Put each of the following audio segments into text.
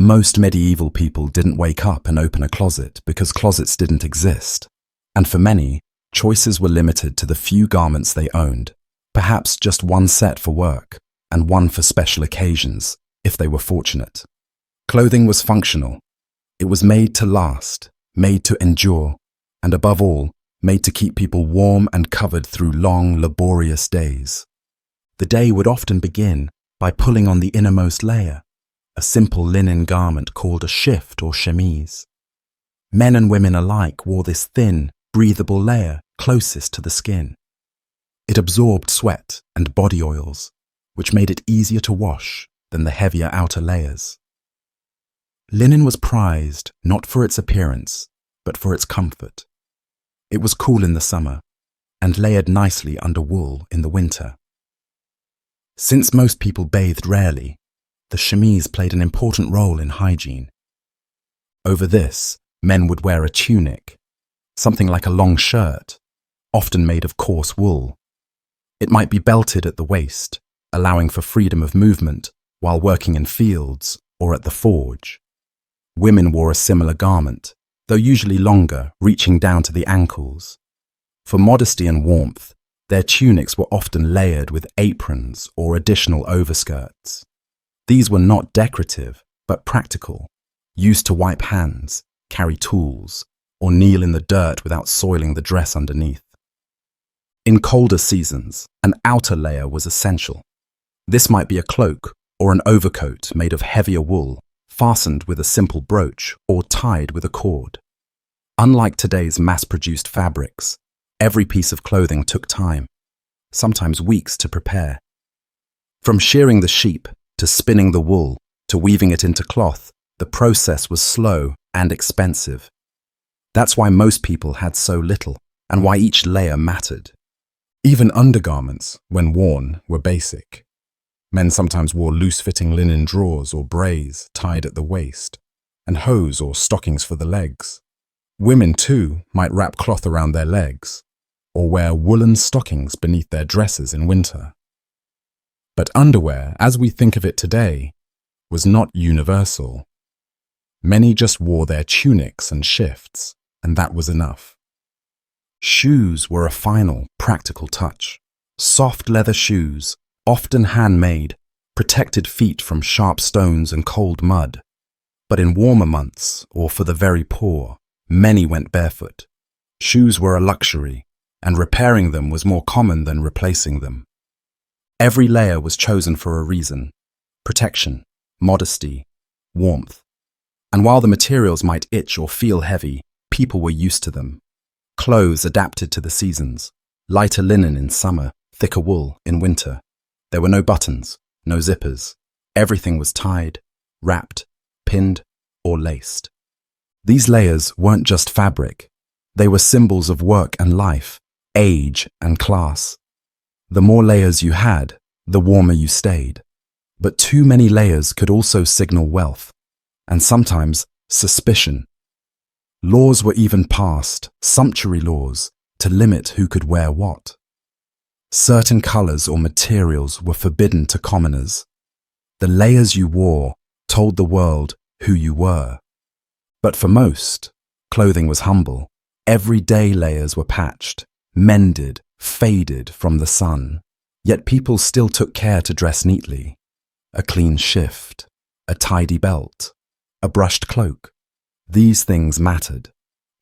Most medieval people didn't wake up and open a closet because closets didn't exist. And for many, choices were limited to the few garments they owned, perhaps just one set for work and one for special occasions, if they were fortunate. Clothing was functional. It was made to last, made to endure, and above all, made to keep people warm and covered through long, laborious days. The day would often begin by pulling on the innermost layer, a simple linen garment called a shift or chemise. Men and women alike wore this thin, breathable layer closest to the skin. It absorbed sweat and body oils, which made it easier to wash than the heavier outer layers. Linen was prized not for its appearance, but for its comfort. It was cool in the summer and layered nicely under wool in the winter. Since most people bathed rarely, the chemise played an important role in hygiene. Over this, men would wear a tunic, something like a long shirt, often made of coarse wool. It might be belted at the waist, allowing for freedom of movement while working in fields or at the forge. Women wore a similar garment, though usually longer, reaching down to the ankles. For modesty and warmth, their tunics were often layered with aprons or additional overskirts. These were not decorative, but practical, used to wipe hands, carry tools, or kneel in the dirt without soiling the dress underneath. In colder seasons, an outer layer was essential. This might be a cloak or an overcoat made of heavier wool, fastened with a simple brooch or tied with a cord. Unlike today's mass-produced fabrics, every piece of clothing took time, sometimes weeks to prepare. From shearing the sheep to spinning the wool to weaving it into cloth, the process was slow and expensive. That's why most people had so little and why each layer mattered. Even undergarments, when worn, were basic. Men sometimes wore loose-fitting linen drawers or braids tied at the waist, and hose or stockings for the legs. Women, too, might wrap cloth around their legs, or wear woolen stockings beneath their dresses in winter. But underwear, as we think of it today, was not universal. Many just wore their tunics and shifts, and that was enough. Shoes were a final, practical touch. Soft leather shoes, often handmade, protected feet from sharp stones and cold mud. But in warmer months, or for the very poor, many went barefoot. Shoes were a luxury, and repairing them was more common than replacing them. Every layer was chosen for a reason: protection, modesty, warmth. And while the materials might itch or feel heavy, people were used to them. Clothes adapted to the seasons: lighter linen in summer, thicker wool in winter. There were no buttons, no zippers. Everything was tied, wrapped, pinned, or laced. These layers weren't just fabric. They were symbols of work and life, age and class. The more layers you had, the warmer you stayed. But too many layers could also signal wealth, and sometimes suspicion. Laws were even passed, sumptuary laws, to limit who could wear what. Certain colors or materials were forbidden to commoners. The layers you wore told the world who you were. But for most, clothing was humble. Everyday layers were patched, mended, faded from the sun. Yet people still took care to dress neatly. A clean shift, a tidy belt, a brushed cloak. These things mattered,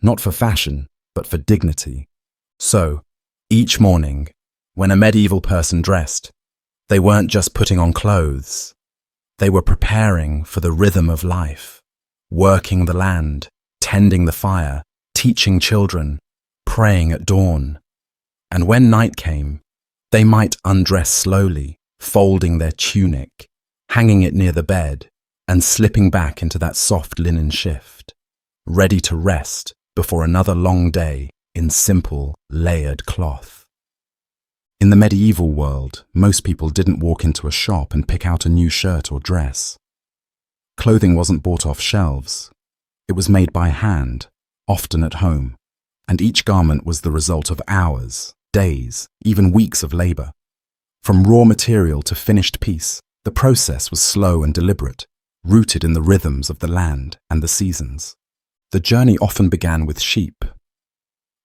not for fashion, but for dignity. So, each morning, when a medieval person dressed, they weren't just putting on clothes. They were preparing for the rhythm of life, working the land, tending the fire, teaching children, praying at dawn. And when night came, they might undress slowly, folding their tunic, hanging it near the bed, and slipping back into that soft linen shift, ready to rest before another long day in simple, layered cloth. In the medieval world, most people didn't walk into a shop and pick out a new shirt or dress. Clothing wasn't bought off shelves. It was made by hand, often at home, and each garment was the result of hours, days, even weeks of labor. From raw material to finished piece, the process was slow and deliberate, rooted in the rhythms of the land and the seasons. The journey often began with sheep.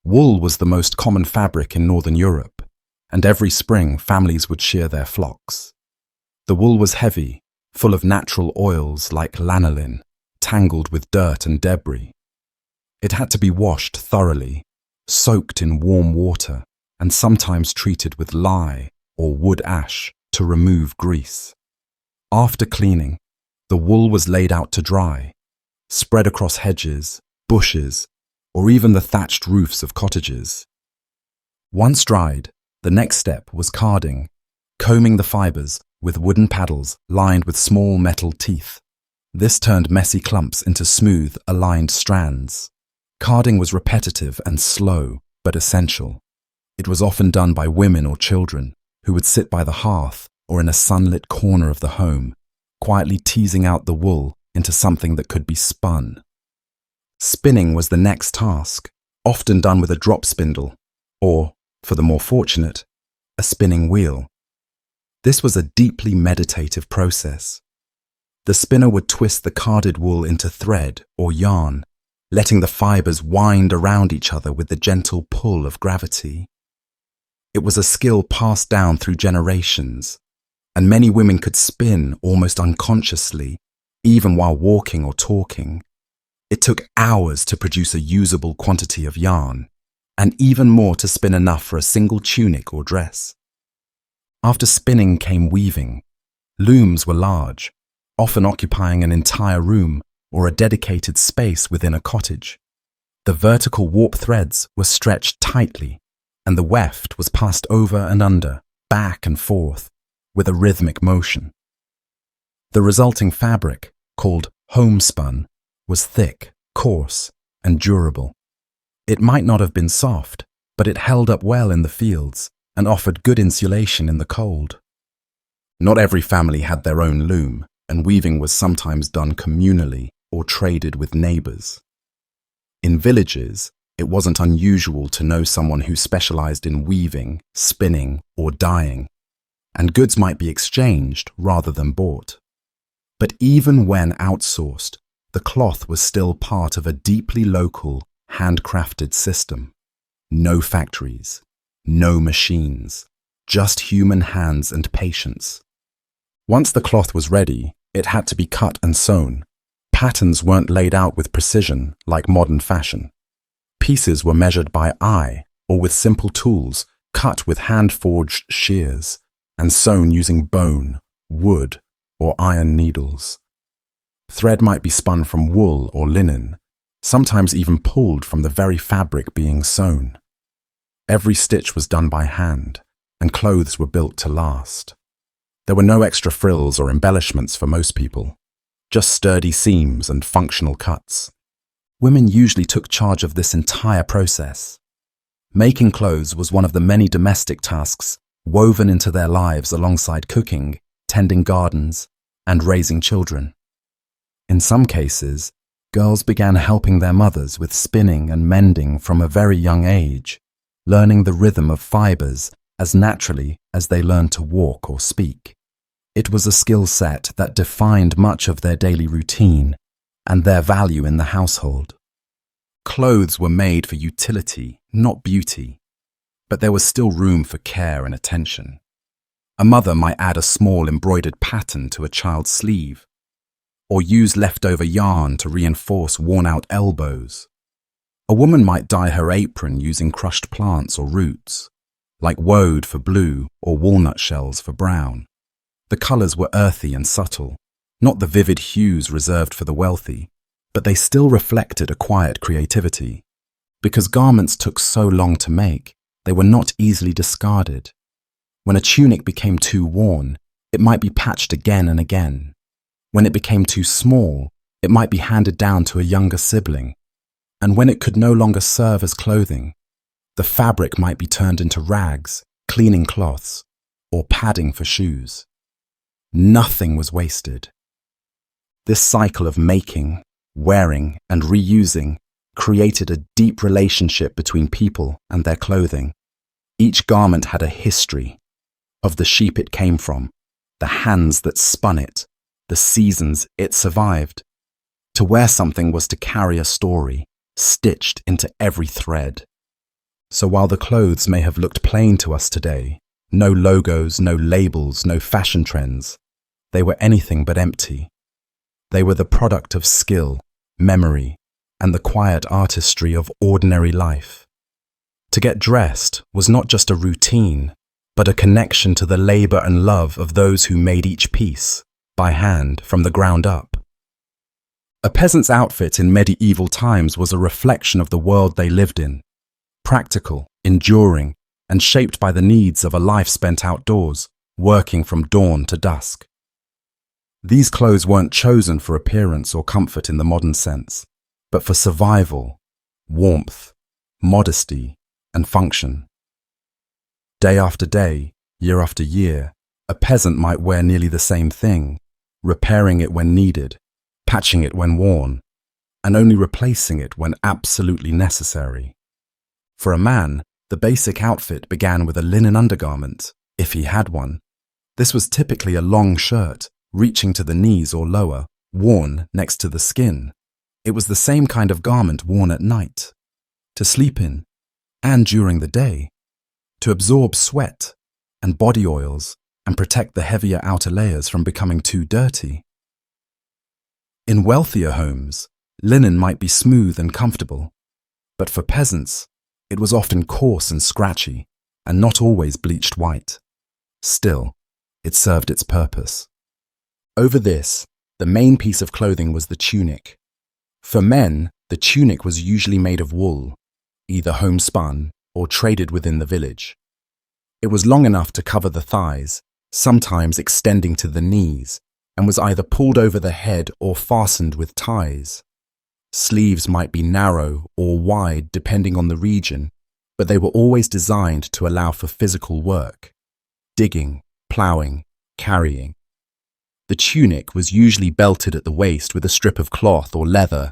Wool was the most common fabric in Northern Europe, and every spring families would shear their flocks. The wool was heavy, full of natural oils like lanolin, tangled with dirt and debris. It had to be washed thoroughly, soaked in warm water, and sometimes treated with lye or wood ash to remove grease. After cleaning, the wool was laid out to dry, spread across hedges, bushes, or even the thatched roofs of cottages. Once dried, the next step was carding, combing the fibers with wooden paddles lined with small metal teeth. This turned messy clumps into smooth, aligned strands. Carding was repetitive and slow, but essential. It was often done by women or children who would sit by the hearth or in a sunlit corner of the home, quietly teasing out the wool into something that could be spun. Spinning was the next task, often done with a drop spindle, or, for the more fortunate, a spinning wheel. This was a deeply meditative process. The spinner would twist the carded wool into thread or yarn, letting the fibers wind around each other with the gentle pull of gravity. It was a skill passed down through generations, and many women could spin almost unconsciously, even while walking or talking. It took hours to produce a usable quantity of yarn, and even more to spin enough for a single tunic or dress. After spinning came weaving. Looms were large, often occupying an entire room or a dedicated space within a cottage. The vertical warp threads were stretched tightly, and the weft was passed over and under, back and forth, with a rhythmic motion. The resulting fabric, called homespun, was thick, coarse, and durable. It might not have been soft, but it held up well in the fields and offered good insulation in the cold. Not every family had their own loom, and weaving was sometimes done communally or traded with neighbors. In villages, it wasn't unusual to know someone who specialized in weaving, spinning, or dyeing, and goods might be exchanged rather than bought. But even when outsourced, the cloth was still part of a deeply local, handcrafted system. No factories, no machines, just human hands and patience. Once the cloth was ready, it had to be cut and sewn. Patterns weren't laid out with precision like modern fashion. Pieces were measured by eye or with simple tools, cut with hand-forged shears, and sewn using bone, wood, or iron needles. Thread might be spun from wool or linen, sometimes even pulled from the very fabric being sewn. Every stitch was done by hand, and clothes were built to last. There were no extra frills or embellishments for most people, just sturdy seams and functional cuts. Women usually took charge of this entire process. Making clothes was one of the many domestic tasks woven into their lives alongside cooking, tending gardens, and raising children. In some cases, girls began helping their mothers with spinning and mending from a very young age, learning the rhythm of fibers as naturally as they learned to walk or speak. It was a skill set that defined much of their daily routine and their value in the household. Clothes were made for utility, not beauty, but there was still room for care and attention. A mother might add a small embroidered pattern to a child's sleeve, or use leftover yarn to reinforce worn-out elbows. A woman might dye her apron using crushed plants or roots, like woad for blue or walnut shells for brown. The colors were earthy and subtle, not the vivid hues reserved for the wealthy, but they still reflected a quiet creativity. Because garments took so long to make, they were not easily discarded. When a tunic became too worn, it might be patched again and again. When it became too small, it might be handed down to a younger sibling. And when it could no longer serve as clothing, the fabric might be turned into rags, cleaning cloths, or padding for shoes. Nothing was wasted. This cycle of making, wearing, and reusing created a deep relationship between people and their clothing. Each garment had a history of the sheep it came from, the hands that spun it, the seasons it survived. To wear something was to carry a story, stitched into every thread. So while the clothes may have looked plain to us today, no logos, no labels, no fashion trends, they were anything but empty. They were the product of skill, memory, and the quiet artistry of ordinary life. To get dressed was not just a routine, but a connection to the labor and love of those who made each piece, by hand, from the ground up. A peasant's outfit in medieval times was a reflection of the world they lived in, practical, enduring, and shaped by the needs of a life spent outdoors, working from dawn to dusk. These clothes weren't chosen for appearance or comfort in the modern sense, but for survival, warmth, modesty, and function. Day after day, year after year, a peasant might wear nearly the same thing, repairing it when needed, patching it when worn, and only replacing it when absolutely necessary. For a man, the basic outfit began with a linen undergarment, if he had one. This was typically a long shirt, reaching to the knees or lower, worn next to the skin. It was the same kind of garment worn at night, to sleep in, and during the day, to absorb sweat and body oils and protect the heavier outer layers from becoming too dirty. In wealthier homes, linen might be smooth and comfortable, but for peasants, it was often coarse and scratchy, and not always bleached white. Still, it served its purpose. Over this, the main piece of clothing was the tunic. For men, the tunic was usually made of wool, either homespun or traded within the village. It was long enough to cover the thighs, sometimes extending to the knees, and was either pulled over the head or fastened with ties. Sleeves might be narrow or wide depending on the region, but they were always designed to allow for physical work: digging, ploughing, carrying. The tunic was usually belted at the waist with a strip of cloth or leather.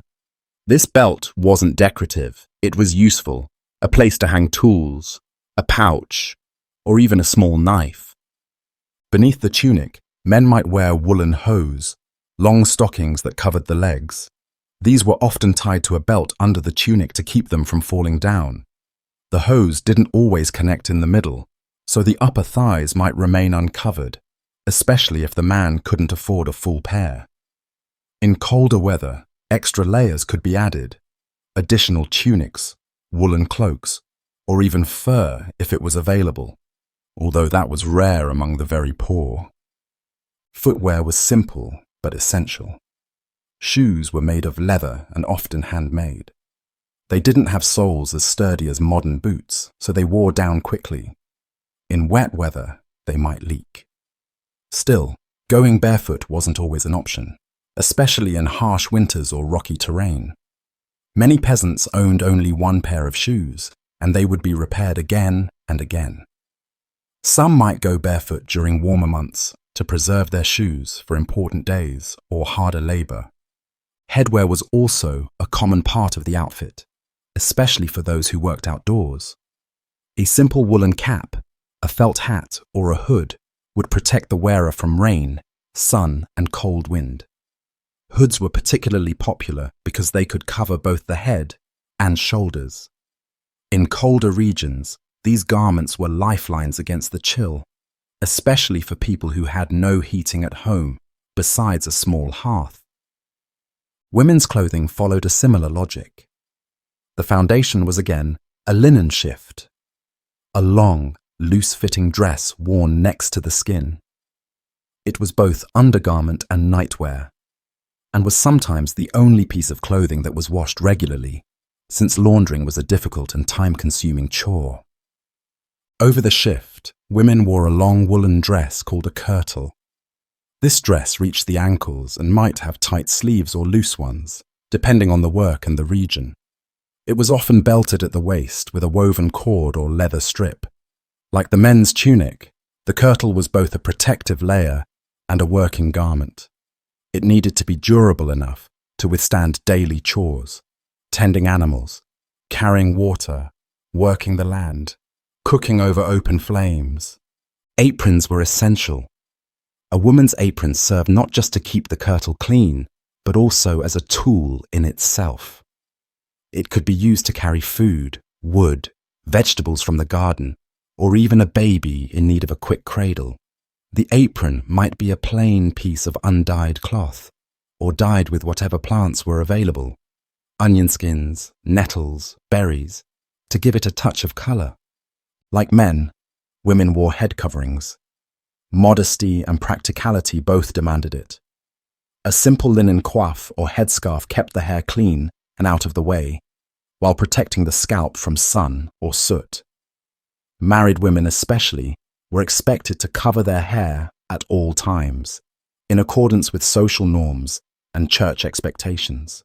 This belt wasn't decorative, it was useful, a place to hang tools, a pouch, or even a small knife. Beneath the tunic, men might wear woolen hose, long stockings that covered the legs. These were often tied to a belt under the tunic to keep them from falling down. The hose didn't always connect in the middle, so the upper thighs might remain uncovered, especially if the man couldn't afford a full pair. In colder weather, extra layers could be added: additional tunics, woolen cloaks, or even fur if it was available, although that was rare among the very poor. Footwear was simple but essential. Shoes were made of leather and often handmade. They didn't have soles as sturdy as modern boots, so they wore down quickly. In wet weather, they might leak. Still, going barefoot wasn't always an option, especially in harsh winters or rocky terrain. Many peasants owned only one pair of shoes, and they would be repaired again and again. Some might go barefoot during warmer months to preserve their shoes for important days or harder labor. Headwear was also a common part of the outfit, especially for those who worked outdoors. A simple woolen cap, a felt hat, or a hood would protect the wearer from rain, sun, and cold wind. Hoods were particularly popular because they could cover both the head and shoulders. In colder regions, these garments were lifelines against the chill, especially for people who had no heating at home besides a small hearth. Women's clothing followed a similar logic. The foundation was again a linen shift, a long, loose-fitting dress worn next to the skin. It was both undergarment and nightwear, and was sometimes the only piece of clothing that was washed regularly, since laundering was a difficult and time-consuming chore. Over the shift, women wore a long woolen dress called a kirtle. This dress reached the ankles and might have tight sleeves or loose ones, depending on the work and the region. It was often belted at the waist with a woven cord or leather strip. Like the men's tunic, the kirtle was both a protective layer and a working garment. It needed to be durable enough to withstand daily chores, tending animals, carrying water, working the land, cooking over open flames. Aprons were essential. A woman's apron served not just to keep the kirtle clean, but also as a tool in itself. It could be used to carry food, wood, vegetables from the garden, or even a baby in need of a quick cradle. The apron might be a plain piece of undyed cloth, or dyed with whatever plants were available, onion skins, nettles, berries, to give it a touch of colour. Like men, women wore head coverings. Modesty and practicality both demanded it. A simple linen coif or headscarf kept the hair clean and out of the way, while protecting the scalp from sun or soot. Married women especially were expected to cover their hair at all times, in accordance with social norms and church expectations.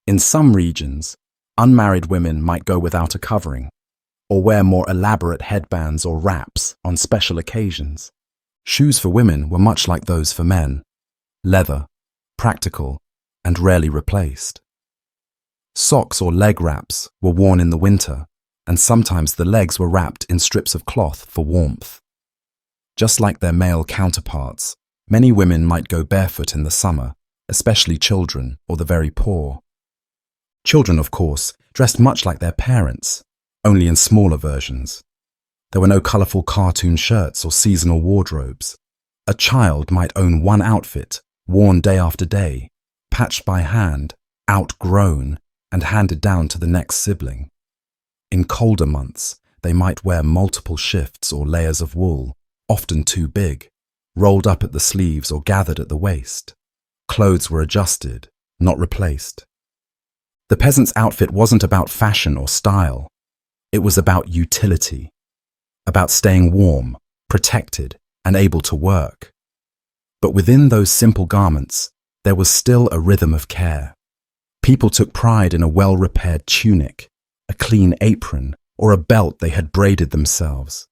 In some regions, unmarried women might go without a covering, or wear more elaborate headbands or wraps on special occasions. Shoes for women were much like those for men, leather, practical, and rarely replaced. Socks or leg wraps were worn in the winter, and sometimes the legs were wrapped in strips of cloth for warmth. Just like their male counterparts, many women might go barefoot in the summer, especially children or the very poor. Children, of course, dressed much like their parents, only in smaller versions. There were no colourful cartoon shirts or seasonal wardrobes. A child might own one outfit, worn day after day, patched by hand, outgrown, and handed down to the next sibling. In colder months, they might wear multiple shifts or layers of wool, often too big, rolled up at the sleeves or gathered at the waist. Clothes were adjusted, not replaced. The peasant's outfit wasn't about fashion or style. It was about utility, about staying warm, protected, and able to work. But within those simple garments, there was still a rhythm of care. People took pride in a well-repaired tunic, a clean apron, or a belt they had braided themselves.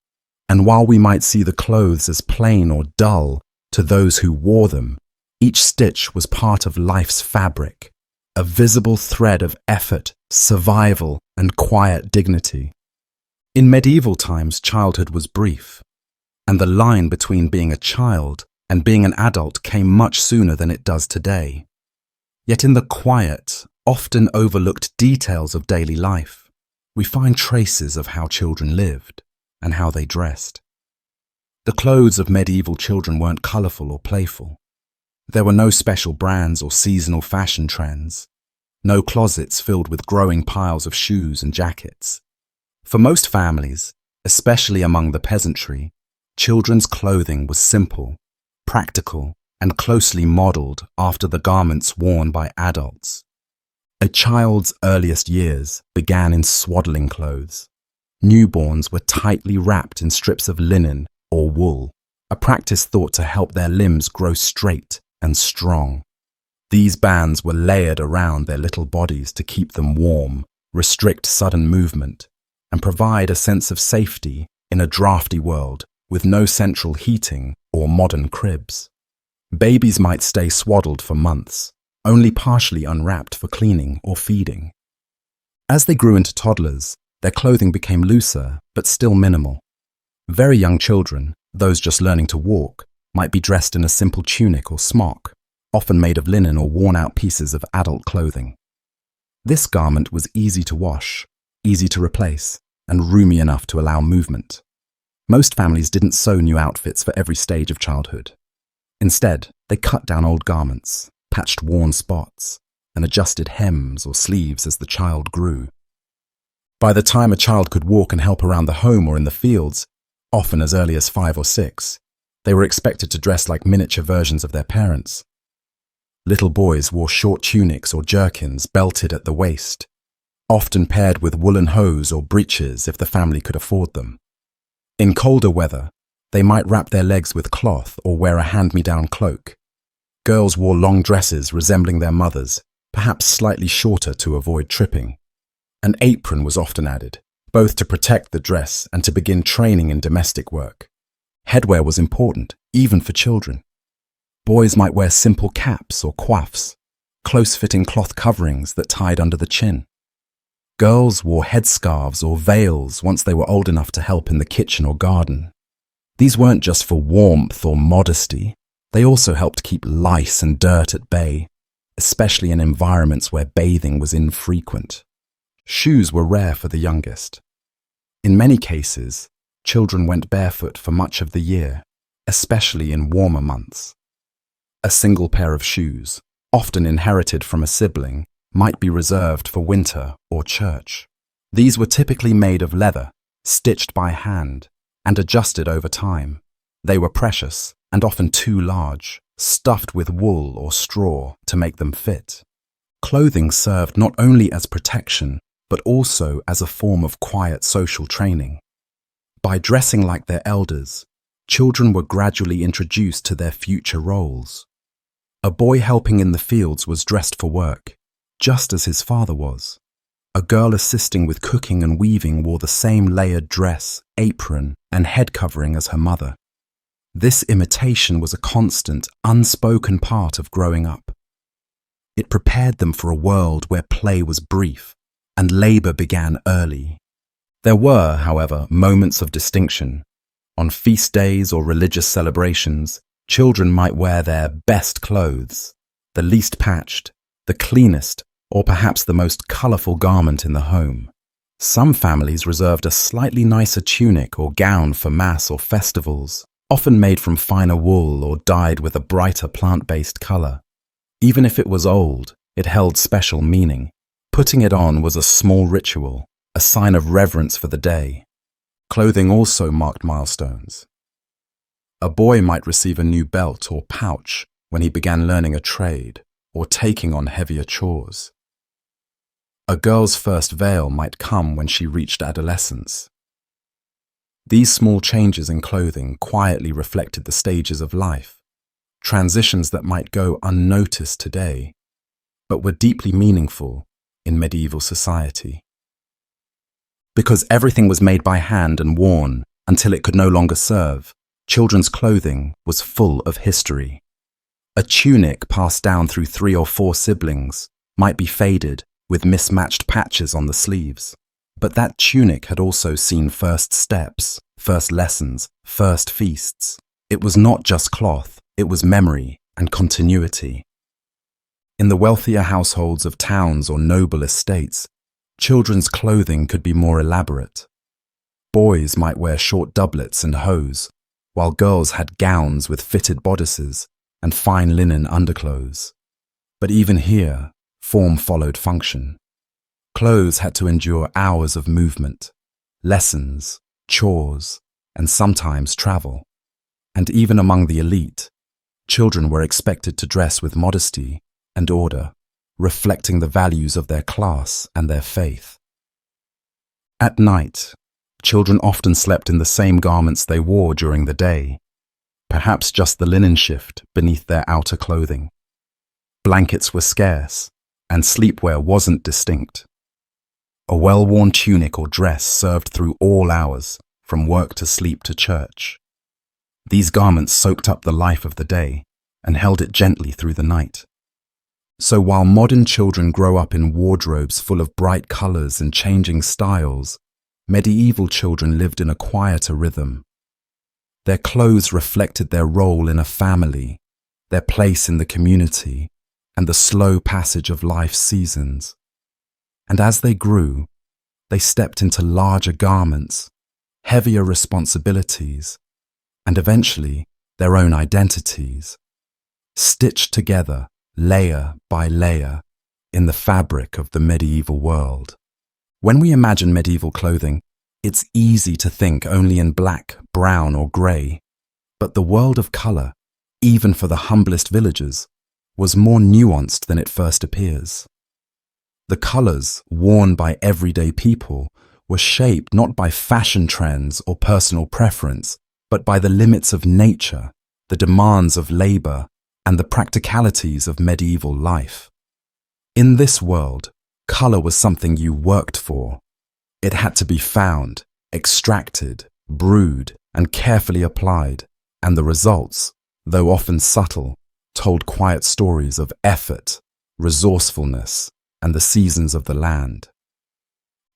And while we might see the clothes as plain or dull to those who wore them, each stitch was part of life's fabric, a visible thread of effort, survival, and quiet dignity. In medieval times, childhood was brief, and the line between being a child and being an adult came much sooner than it does today. Yet in the quiet, often overlooked details of daily life, we find traces of how children lived and how they dressed. The clothes of medieval children weren't colourful or playful. There were no special brands or seasonal fashion trends, no closets filled with growing piles of shoes and jackets. For most families, especially among the peasantry, children's clothing was simple, practical, and closely modelled after the garments worn by adults. A child's earliest years began in swaddling clothes. Newborns were tightly wrapped in strips of linen or wool, a practice thought to help their limbs grow straight and strong. These bands were layered around their little bodies to keep them warm, restrict sudden movement, and provide a sense of safety in a drafty world with no central heating or modern cribs. Babies might stay swaddled for months, only partially unwrapped for cleaning or feeding. As they grew into toddlers, their clothing became looser but still minimal. Very young children, those just learning to walk, might be dressed in a simple tunic or smock, often made of linen or worn-out pieces of adult clothing. This garment was easy to wash, easy to replace, and roomy enough to allow movement. Most families didn't sew new outfits for every stage of childhood. Instead, they cut down old garments, patched worn spots, and adjusted hems or sleeves as the child grew. By the time a child could walk and help around the home or in the fields, often as early as 5 or 6, they were expected to dress like miniature versions of their parents. Little boys wore short tunics or jerkins belted at the waist, often paired with woolen hose or breeches if the family could afford them. In colder weather, they might wrap their legs with cloth or wear a hand-me-down cloak. Girls wore long dresses resembling their mothers, perhaps slightly shorter to avoid tripping. An apron was often added, both to protect the dress and to begin training in domestic work. Headwear was important, even for children. Boys might wear simple caps or coifs, close-fitting cloth coverings that tied under the chin. Girls wore headscarves or veils once they were old enough to help in the kitchen or garden. These weren't just for warmth or modesty, They also helped keep lice and dirt at bay, especially in environments where bathing was infrequent. Shoes were rare for the youngest. In many cases, children went barefoot for much of the year, especially in warmer months. A single pair of shoes, often inherited from a sibling, might be reserved for winter or church. These were typically made of leather, stitched by hand, and adjusted over time. They were precious and often too large, stuffed with wool or straw to make them fit. Clothing served not only as protection, but also as a form of quiet social training. By dressing like their elders, children were gradually introduced to their future roles. A boy helping in the fields was dressed for work, just as his father was. A girl assisting with cooking and weaving wore the same layered dress, apron, and head covering as her mother. This imitation was a constant, unspoken part of growing up. It prepared them for a world where play was brief and labor began early. There were, however, moments of distinction. On feast days or religious celebrations, children might wear their best clothes, the least patched, the cleanest, or perhaps the most colorful garment in the home. Some families reserved a slightly nicer tunic or gown for mass or festivals, often made from finer wool or dyed with a brighter plant-based color. Even if it was old, it held special meaning. Putting it on was a small ritual, a sign of reverence for the day. Clothing also marked milestones. A boy might receive a new belt or pouch when he began learning a trade or taking on heavier chores. A girl's first veil might come when she reached adolescence. These small changes in clothing quietly reflected the stages of life, transitions that might go unnoticed today, but were deeply meaningful in medieval society. Because everything was made by hand and worn until it could no longer serve, children's clothing was full of history. A tunic passed down through 3 or 4 siblings might be faded with mismatched patches on the sleeves. But that tunic had also seen first steps, first lessons, first feasts. It was not just cloth, it was memory and continuity. In the wealthier households of towns or noble estates, children's clothing could be more elaborate. Boys might wear short doublets and hose, while girls had gowns with fitted bodices and fine linen underclothes. But even here, form followed function. Clothes had to endure hours of movement, lessons, chores, and sometimes travel. And even among the elite, children were expected to dress with modesty and order, reflecting the values of their class and their faith. At night, children often slept in the same garments they wore during the day, perhaps just the linen shift beneath their outer clothing. Blankets were scarce, and sleepwear wasn't distinct. A well-worn tunic or dress served through all hours, from work to sleep to church. These garments soaked up the life of the day and held it gently through the night. So while modern children grow up in wardrobes full of bright colors and changing styles, medieval children lived in a quieter rhythm. Their clothes reflected their role in a family, their place in the community, and the slow passage of life's seasons. And as they grew, they stepped into larger garments, heavier responsibilities, and eventually their own identities, stitched together layer by layer in the fabric of the medieval world. When we imagine medieval clothing, it's easy to think only in black, brown, or grey, but the world of colour, even for the humblest villagers, was more nuanced than it first appears. The colours worn by everyday people were shaped not by fashion trends or personal preference, but by the limits of nature, the demands of labour, and the practicalities of medieval life. In this world, colour was something you worked for. It had to be found, extracted, brewed, and carefully applied, and the results, though often subtle, told quiet stories of effort, resourcefulness, and the seasons of the land.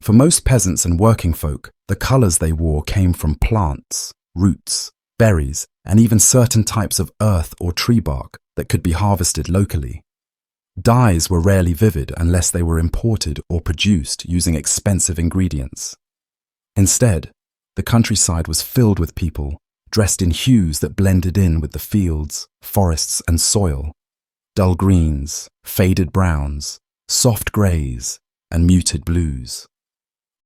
For most peasants and working folk, the colours they wore came from plants, roots, berries, and even certain types of earth or tree bark that could be harvested locally. Dyes were rarely vivid unless they were imported or produced using expensive ingredients. Instead, the countryside was filled with people dressed in hues that blended in with the fields, forests, and soil. Dull greens, faded browns, soft greys, and muted blues.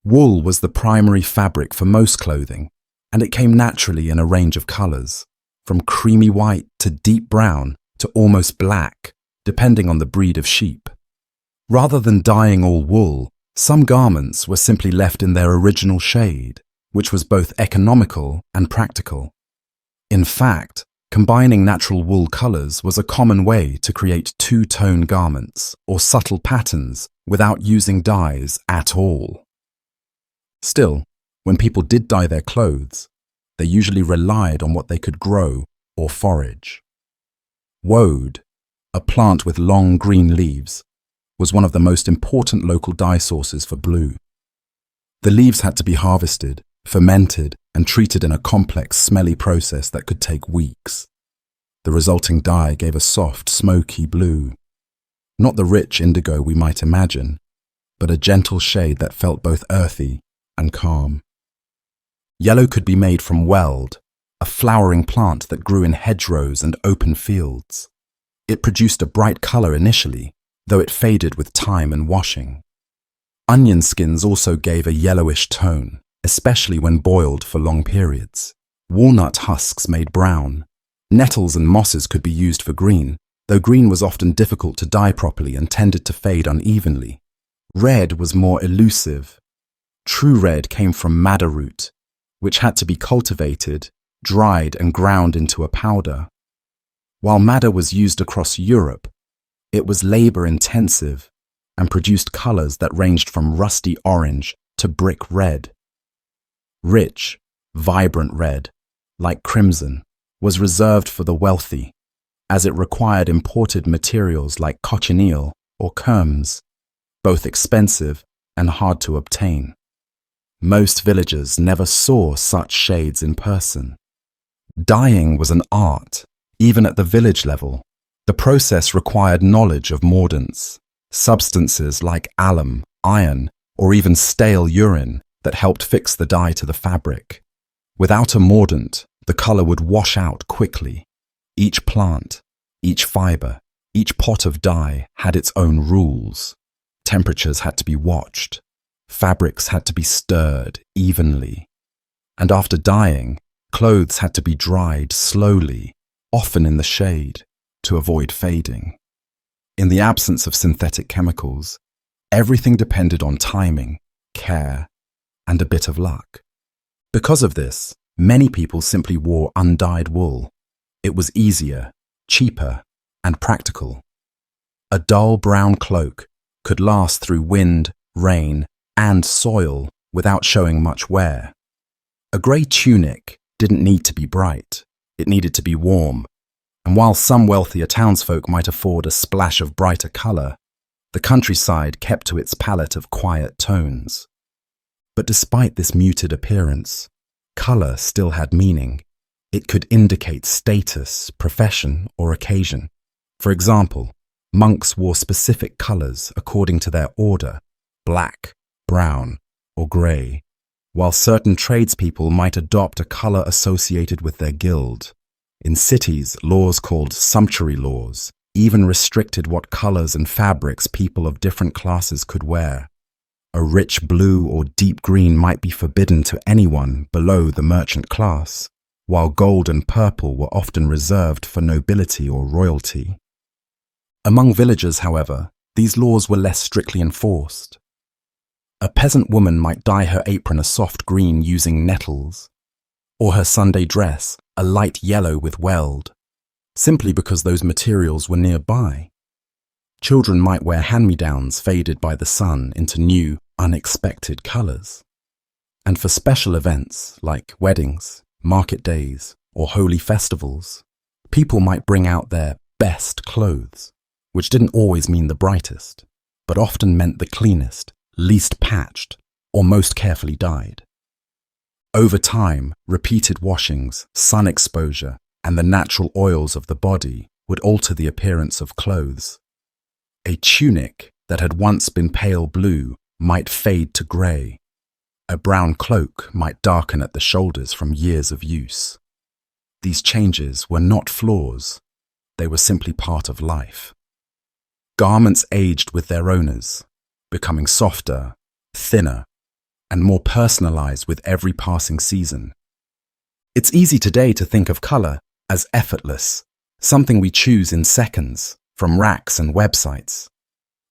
Wool was the primary fabric for most clothing, and it came naturally in a range of colors, from creamy white to deep brown to almost black, depending on the breed of sheep. Rather than dyeing all wool, some garments were simply left in their original shade, which was both economical and practical. In fact, combining natural wool colors was a common way to create two-tone garments or subtle patterns without using dyes at all. Still, when people did dye their clothes, they usually relied on what they could grow or forage. Woad, a plant with long green leaves, was one of the most important local dye sources for blue. The leaves had to be harvested, fermented, and treated in a complex, smelly process that could take weeks. The resulting dye gave a soft, smoky blue. Not the rich indigo we might imagine, but a gentle shade that felt both earthy and calm. Yellow could be made from weld, a flowering plant that grew in hedgerows and open fields. It produced a bright color initially, though it faded with time and washing. Onion skins also gave a yellowish tone, especially when boiled for long periods. Walnut husks made brown. Nettles and mosses could be used for green, though green was often difficult to dye properly and tended to fade unevenly. Red was more elusive. True red came from madder root, which had to be cultivated, dried, and ground into a powder. While madder was used across Europe, it was labor-intensive and produced colors that ranged from rusty orange to brick red. Rich, vibrant red, like crimson, was reserved for the wealthy, as it required imported materials like cochineal or kermes, both expensive and hard to obtain. Most villagers never saw such shades in person. Dyeing was an art, even at the village level. The process required knowledge of mordants, substances like alum, iron, or even stale urine that helped fix the dye to the fabric. Without a mordant, the color would wash out quickly. Each plant, each fiber, each pot of dye had its own rules. Temperatures had to be watched. Fabrics had to be stirred evenly. And after dyeing, clothes had to be dried slowly, often in the shade, to avoid fading. In the absence of synthetic chemicals, everything depended on timing, care, and a bit of luck. Because of this, many people simply wore undyed wool. It was easier, cheaper, and practical. A dull brown cloak could last through wind, rain, and soil without showing much wear. A grey tunic didn't need to be bright. It needed to be warm. And while some wealthier townsfolk might afford a splash of brighter colour, the countryside kept to its palette of quiet tones. But despite this muted appearance, colour still had meaning. It could indicate status, profession, or occasion. For example, monks wore specific colours according to their order: black, brown, or grey, while certain tradespeople might adopt a colour associated with their guild. In cities, laws called sumptuary laws even restricted what colours and fabrics people of different classes could wear. A rich blue or deep green might be forbidden to anyone below the merchant class, while gold and purple were often reserved for nobility or royalty. Among villagers, however, these laws were less strictly enforced. A peasant woman might dye her apron a soft green using nettles, or her Sunday dress a light yellow with weld, simply because those materials were nearby. Children might wear hand-me-downs faded by the sun into new, unexpected colours. And for special events like weddings, market days, or holy festivals, people might bring out their best clothes, which didn't always mean the brightest, but often meant the cleanest, least patched, or most carefully dyed. Over time, repeated washings, sun exposure, and the natural oils of the body would alter the appearance of clothes. A tunic that had once been pale blue might fade to grey. A brown cloak might darken at the shoulders from years of use. These changes were not flaws, they were simply part of life. Garments aged with their owners, becoming softer, thinner, and more personalized with every passing season. It's easy today to think of color as effortless, something we choose in seconds from racks and websites.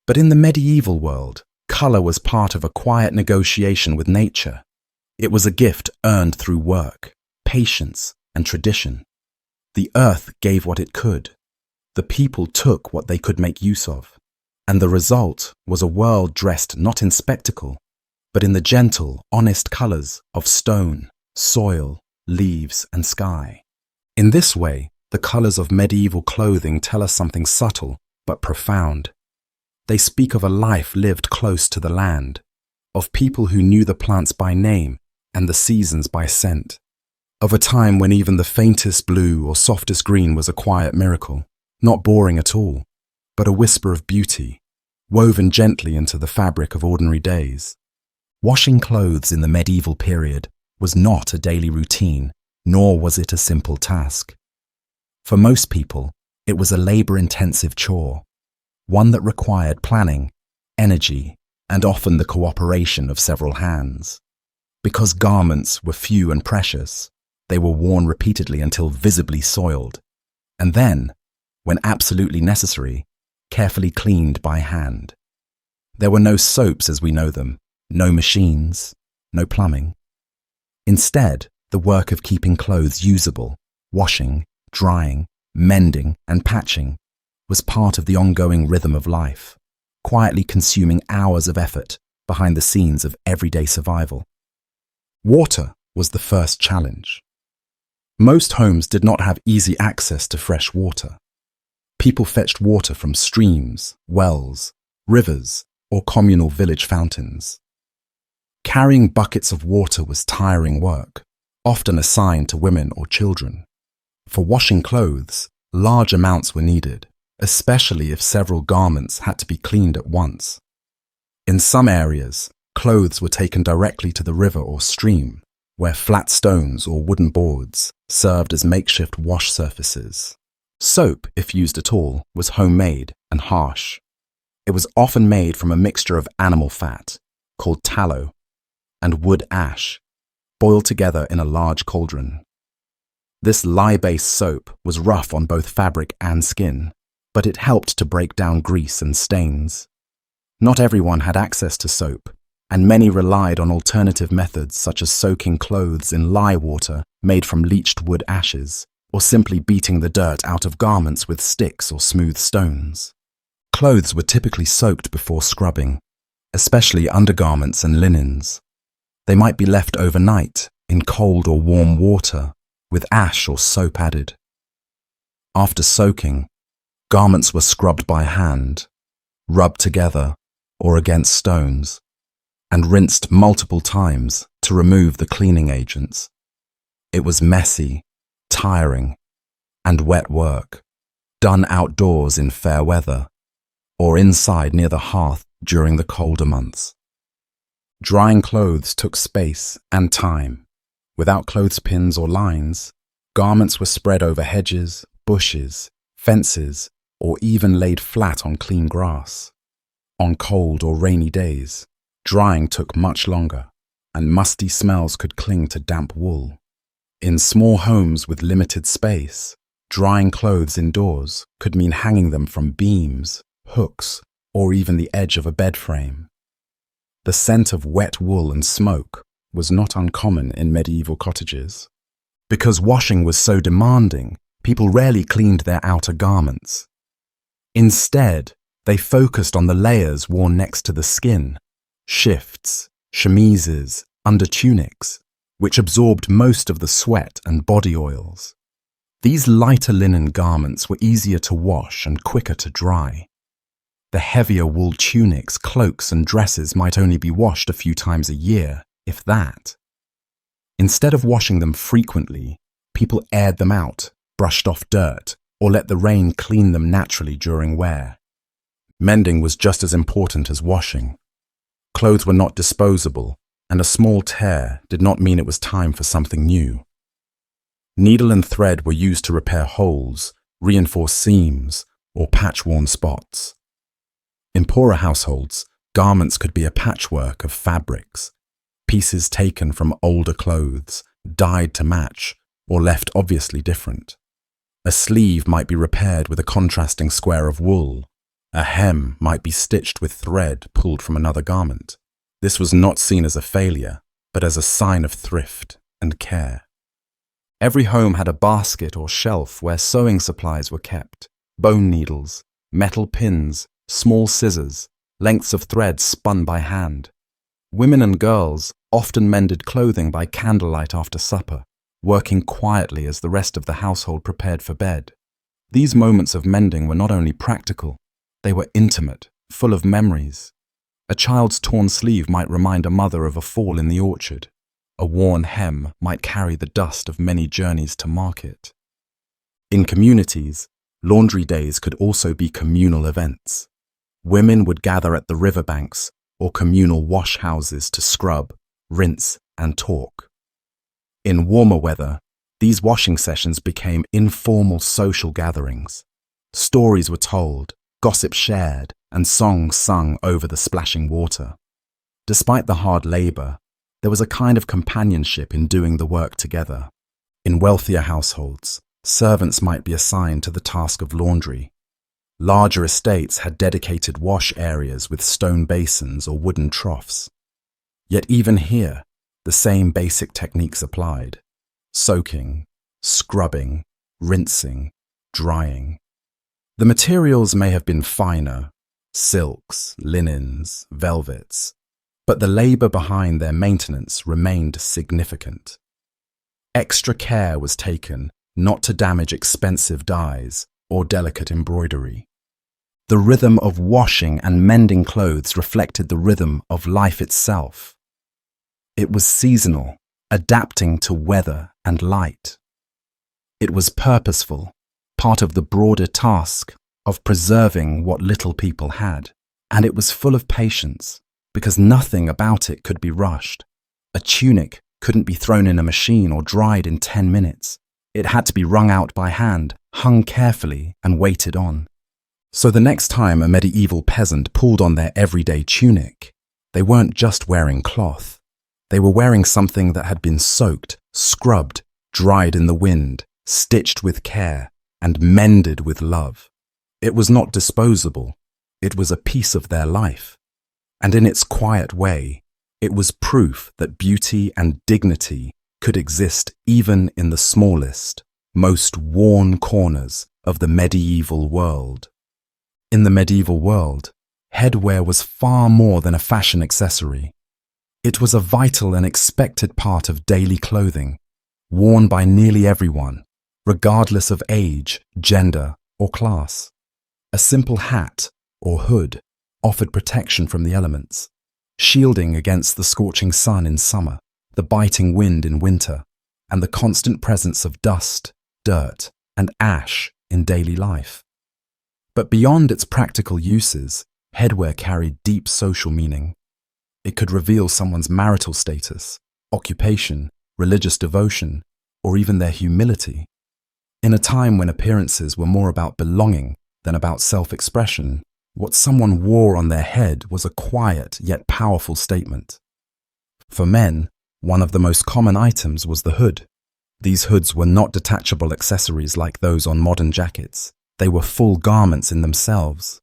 But in the medieval world, color was part of a quiet negotiation with nature. It was a gift earned through work, patience, and tradition. The earth gave what it could. The people took what they could make use of. And the result was a world dressed not in spectacle, but in the gentle, honest colors of stone, soil, leaves, and sky. In this way, the colors of medieval clothing tell us something subtle but profound. They speak of a life lived close to the land, of people who knew the plants by name and the seasons by scent, of a time when even the faintest blue or softest green was a quiet miracle, not boring at all, but a whisper of beauty, woven gently into the fabric of ordinary days. Washing clothes in the medieval period was not a daily routine, nor was it a simple task. For most people, it was a labor-intensive chore, one that required planning, energy, and often the cooperation of several hands. Because garments were few and precious, they were worn repeatedly until visibly soiled, and then, when absolutely necessary, carefully cleaned by hand. There were no soaps as we know them, no machines, no plumbing. Instead, the work of keeping clothes usable, washing, drying, mending, and patching was part of the ongoing rhythm of life, quietly consuming hours of effort behind the scenes of everyday survival. Water was the first challenge. Most homes did not have easy access to fresh water. People fetched water from streams, wells, rivers, or communal village fountains. Carrying buckets of water was tiring work, often assigned to women or children. For washing clothes, large amounts were needed, especially if several garments had to be cleaned at once. In some areas, clothes were taken directly to the river or stream, where flat stones or wooden boards served as makeshift wash surfaces. Soap, if used at all, was homemade and harsh. It was often made from a mixture of animal fat, called tallow, and wood ash, boiled together in a large cauldron. This lye-based soap was rough on both fabric and skin, but it helped to break down grease and stains. Not everyone had access to soap, and many relied on alternative methods such as soaking clothes in lye water made from leached wood ashes, or simply beating the dirt out of garments with sticks or smooth stones. Clothes were typically soaked before scrubbing, especially undergarments and linens. They might be left overnight in cold or warm water, with ash or soap added. After soaking, garments were scrubbed by hand, rubbed together or against stones, and rinsed multiple times to remove the cleaning agents. It was messy, tiring, and wet work, done outdoors in fair weather, or inside near the hearth during the colder months. Drying clothes took space and time. Without clothespins or lines, garments were spread over hedges, bushes, fences, or even laid flat on clean grass. On cold or rainy days, drying took much longer, and musty smells could cling to damp wool. In small homes with limited space, drying clothes indoors could mean hanging them from beams, hooks, or even the edge of a bed frame. The scent of wet wool and smoke was not uncommon in medieval cottages. Because washing was so demanding, people rarely cleaned their outer garments. Instead, they focused on the layers worn next to the skin, shifts, chemises, undertunics, which absorbed most of the sweat and body oils. These lighter linen garments were easier to wash and quicker to dry. The heavier wool tunics, cloaks, and dresses might only be washed a few times a year, if that. Instead of washing them frequently, people aired them out, brushed off dirt, or let the rain clean them naturally during wear. Mending was just as important as washing. Clothes were not disposable, and a small tear did not mean it was time for something new. Needle and thread were used to repair holes, reinforce seams, or patch worn spots. In poorer households, garments could be a patchwork of fabrics, pieces taken from older clothes, dyed to match, or left obviously different. A sleeve might be repaired with a contrasting square of wool. A hem might be stitched with thread pulled from another garment. This was not seen as a failure, but as a sign of thrift and care. Every home had a basket or shelf where sewing supplies were kept: bone needles, metal pins, small scissors, lengths of thread spun by hand. Women and girls often mended clothing by candlelight after supper, working quietly as the rest of the household prepared for bed. These moments of mending were not only practical, they were intimate, full of memories. A child's torn sleeve might remind a mother of a fall in the orchard. A worn hem might carry the dust of many journeys to market. In communities, laundry days could also be communal events. Women would gather at the riverbanks or communal wash houses to scrub, rinse, and talk. In warmer weather, these washing sessions became informal social gatherings. Stories were told, gossip shared, and songs sung over the splashing water. Despite the hard labor, there was a kind of companionship in doing the work together. In wealthier households, servants might be assigned to the task of laundry. Larger estates had dedicated wash areas with stone basins or wooden troughs. Yet even here, the same basic techniques applied: soaking, scrubbing, rinsing, drying. The materials may have been finer, silks, linens, velvets, but the labor behind their maintenance remained significant. Extra care was taken not to damage expensive dyes or delicate embroidery. The rhythm of washing and mending clothes reflected the rhythm of life itself. It was seasonal, adapting to weather and light. It was purposeful, part of the broader task of preserving what little people had. And it was full of patience, because nothing about it could be rushed. A tunic couldn't be thrown in a machine or dried in 10 minutes. It had to be wrung out by hand, hung carefully, and waited on. So the next time a medieval peasant pulled on their everyday tunic, they weren't just wearing cloth. They were wearing something that had been soaked, scrubbed, dried in the wind, stitched with care, and mended with love. It was not disposable. It was a piece of their life. And in its quiet way, it was proof that beauty and dignity could exist even in the smallest, most worn corners of the medieval world. In the medieval world, headwear was far more than a fashion accessory. It was a vital and expected part of daily clothing, worn by nearly everyone, regardless of age, gender, or class. A simple hat or hood offered protection from the elements, shielding against the scorching sun in summer, the biting wind in winter, and the constant presence of dust, dirt, and ash in daily life. But beyond its practical uses, headwear carried deep social meaning. It could reveal someone's marital status, occupation, religious devotion, or even their humility. In a time when appearances were more about belonging than about self-expression, what someone wore on their head was a quiet yet powerful statement. For men, one of the most common items was the hood. These hoods were not detachable accessories like those on modern jackets. They were full garments in themselves.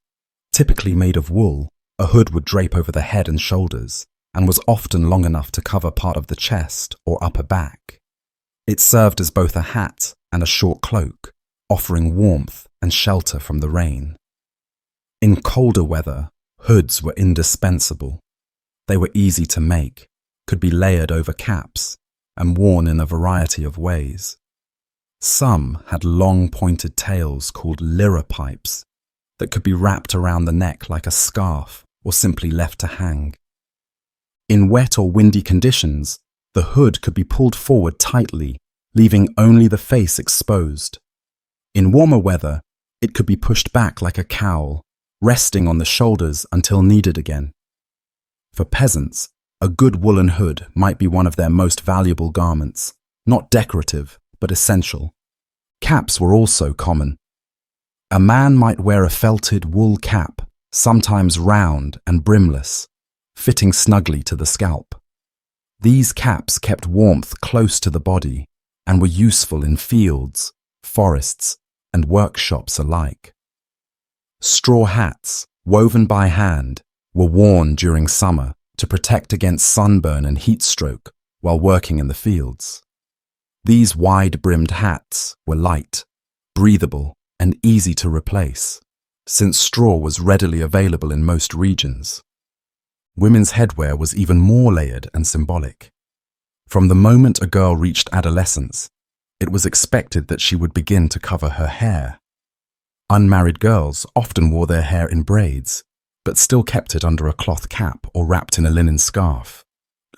Typically made of wool, a hood would drape over the head and shoulders, and was often long enough to cover part of the chest or upper back. It served as both a hat and a short cloak, offering warmth and shelter from the rain. In colder weather, hoods were indispensable. They were easy to make, could be layered over caps, and worn in a variety of ways. Some had long pointed tails called liripipes that could be wrapped around the neck like a scarf or simply left to hang. In wet or windy conditions, The hood could be pulled forward tightly, leaving only the face exposed. In warmer weather, it could be pushed back like a cowl, resting on the shoulders until needed again. For peasants, a good woolen hood might be one of their most valuable garments, not decorative, but essential. Caps were also common. A man might wear a felted wool cap, sometimes round and brimless, fitting snugly to the scalp. These caps kept warmth close to the body and were useful in fields, forests, and workshops alike. Straw hats, woven by hand, were worn during summer to protect against sunburn and heat stroke while working in the fields. These wide-brimmed hats were light, breathable, and easy to replace, since straw was readily available in most regions. Women's headwear was even more layered and symbolic. From the moment a girl reached adolescence, it was expected that she would begin to cover her hair. Unmarried girls often wore their hair in braids, but still kept it under a cloth cap or wrapped in a linen scarf.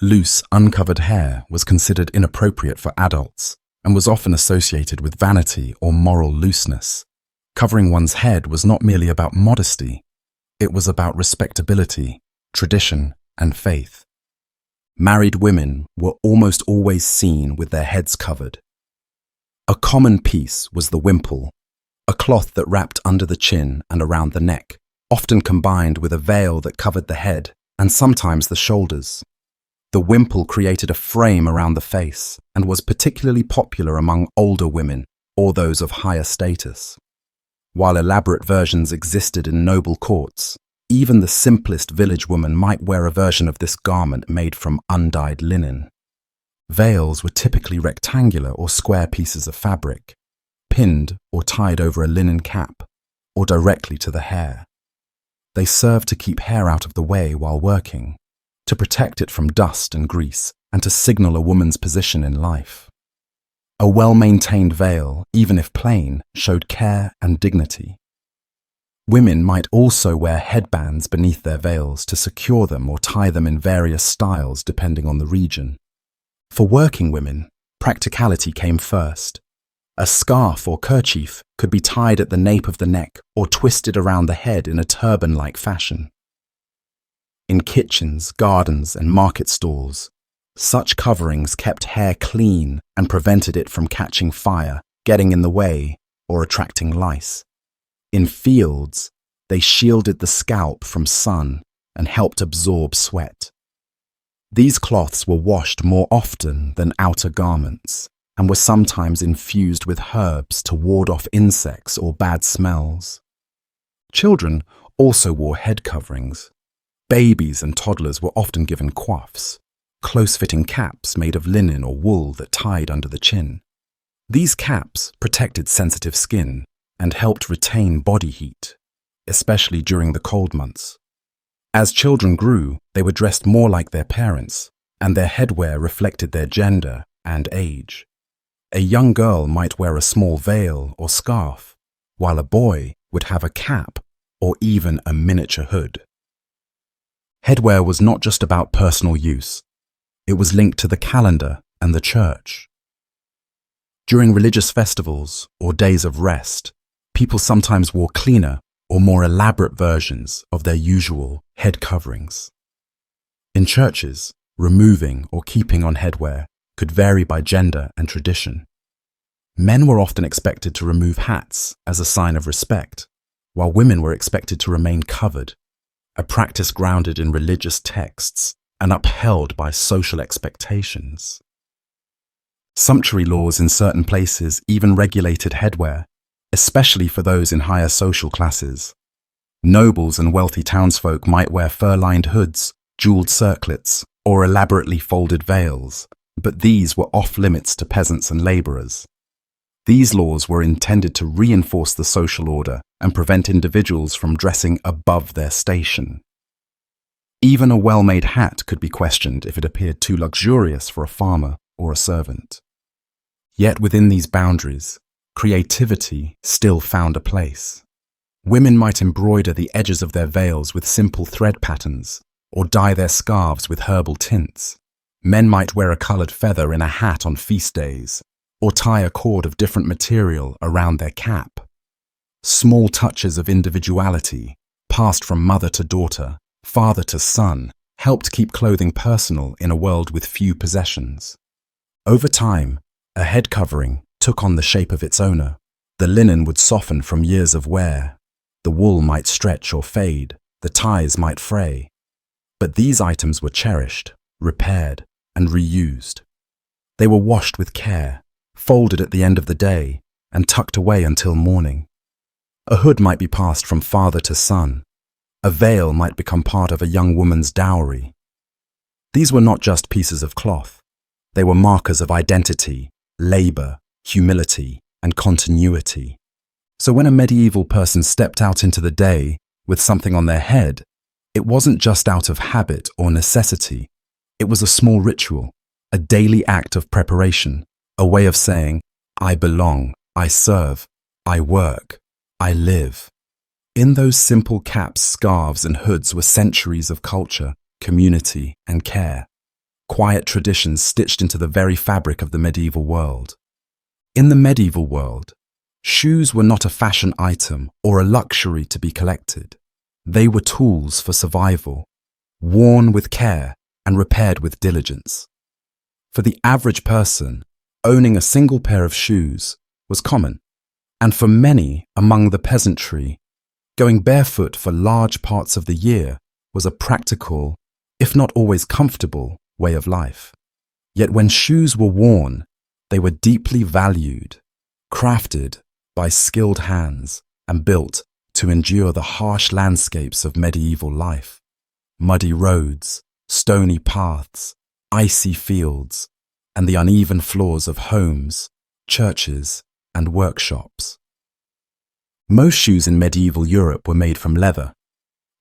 Loose, uncovered hair was considered inappropriate for adults and was often associated with vanity or moral looseness. Covering one's head was not merely about modesty, it was about respectability, tradition, and faith. Married women were almost always seen with their heads covered. A common piece was the wimple, a cloth that wrapped under the chin and around the neck, often combined with a veil that covered the head and sometimes the shoulders. The wimple created a frame around the face and was particularly popular among older women or those of higher status. While elaborate versions existed in noble courts, even the simplest village woman might wear a version of this garment made from undyed linen. Veils were typically rectangular or square pieces of fabric, pinned or tied over a linen cap, or directly to the hair. They served to keep hair out of the way while working, to protect it from dust and grease, and to signal a woman's position in life. A well-maintained veil, even if plain, showed care and dignity. Women might also wear headbands beneath their veils to secure them or tie them in various styles depending on the region. For working women, practicality came first. A scarf or kerchief could be tied at the nape of the neck or twisted around the head in a turban-like fashion. In kitchens, gardens, and market stalls, such coverings kept hair clean and prevented it from catching fire, getting in the way, or attracting lice. In fields, they shielded the scalp from sun and helped absorb sweat. These cloths were washed more often than outer garments and were sometimes infused with herbs to ward off insects or bad smells. Children also wore head coverings. Babies and toddlers were often given coifs, close-fitting caps made of linen or wool that tied under the chin. These caps protected sensitive skin and helped retain body heat, especially during the cold months. As children grew, they were dressed more like their parents, and their headwear reflected their gender and age. A young girl might wear a small veil or scarf, while a boy would have a cap or even a miniature hood. Headwear was not just about personal use. It was linked to the calendar and the church. During religious festivals or days of rest, people sometimes wore cleaner or more elaborate versions of their usual head coverings. In churches, removing or keeping on headwear could vary by gender and tradition. Men were often expected to remove hats as a sign of respect, while women were expected to remain covered, a practice grounded in religious texts and upheld by social expectations. Sumptuary laws in certain places even regulated headwear, especially for those in higher social classes. Nobles and wealthy townsfolk might wear fur-lined hoods, jeweled circlets, or elaborately folded veils, but these were off-limits to peasants and laborers. These laws were intended to reinforce the social order and prevent individuals from dressing above their station. Even a well-made hat could be questioned if it appeared too luxurious for a farmer or a servant. Yet within these boundaries, creativity still found a place. Women might embroider the edges of their veils with simple thread patterns or dye their scarves with herbal tints. Men might wear a coloured feather in a hat on feast days, or tie a cord of different material around their cap. Small touches of individuality, passed from mother to daughter, father to son, helped keep clothing personal in a world with few possessions. Over time, a head covering took on the shape of its owner. The linen would soften from years of wear. The wool might stretch or fade, the ties might fray. But these items were cherished, repaired, and reused. They were washed with care, folded at the end of the day, and tucked away until morning. A hood might be passed from father to son. A veil might become part of a young woman's dowry. These were not just pieces of cloth. They were markers of identity, labor, humility, and continuity. So when a medieval person stepped out into the day with something on their head, it wasn't just out of habit or necessity. It was a small ritual, a daily act of preparation, a way of saying, I belong, I serve, I work, I live. In those simple caps, scarves, and hoods were centuries of culture, community, and care. Quiet traditions stitched into the very fabric of the medieval world. In the medieval world, shoes were not a fashion item or a luxury to be collected. They were tools for survival, worn with care and repaired with diligence. For the average person, owning a single pair of shoes was common, and for many among the peasantry, going barefoot for large parts of the year was a practical, if not always comfortable, way of life. Yet when shoes were worn, they were deeply valued, crafted by skilled hands and built to endure the harsh landscapes of medieval life. Muddy roads, stony paths, icy fields, and the uneven floors of homes, churches, and workshops. Most shoes in medieval Europe were made from leather.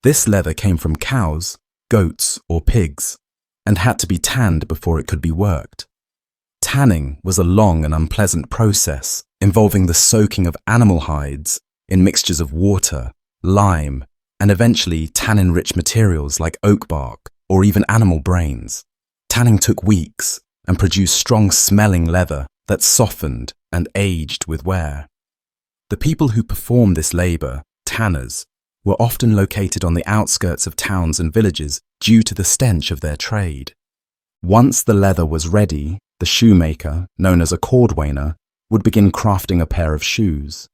This leather came from cows, goats, or pigs, and had to be tanned before it could be worked. Tanning was a long and unpleasant process involving the soaking of animal hides in mixtures of water, lime, and eventually tannin-rich materials like oak bark or even animal brains. Tanning took weeks and produced strong-smelling leather that softened and aged with wear. The people who performed this labor, tanners, were often located on the outskirts of towns and villages due to the stench of their trade. Once the leather was ready, the shoemaker, known as a cordwainer, would begin crafting a pair of shoes.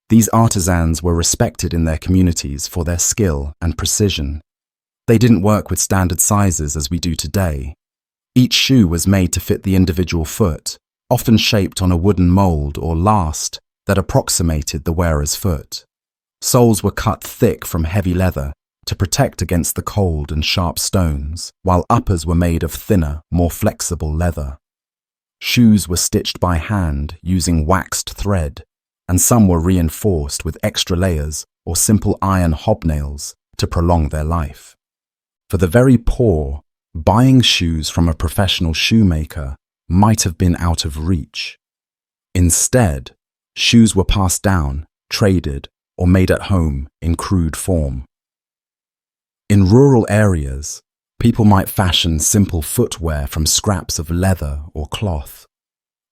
These artisans were respected in their communities for their skill and precision. They didn't work with standard sizes as we do today. Each shoe was made to fit the individual foot, often shaped on a wooden mold or last that approximated the wearer's foot. Soles were cut thick from heavy leather to protect against the cold and sharp stones, while uppers were made of thinner, more flexible leather. Shoes were stitched by hand using waxed thread, and some were reinforced with extra layers or simple iron hobnails to prolong their life. For the very poor, buying shoes from a professional shoemaker might have been out of reach. Instead, shoes were passed down, traded, or made at home in crude form. In rural areas, people might fashion simple footwear from scraps of leather or cloth,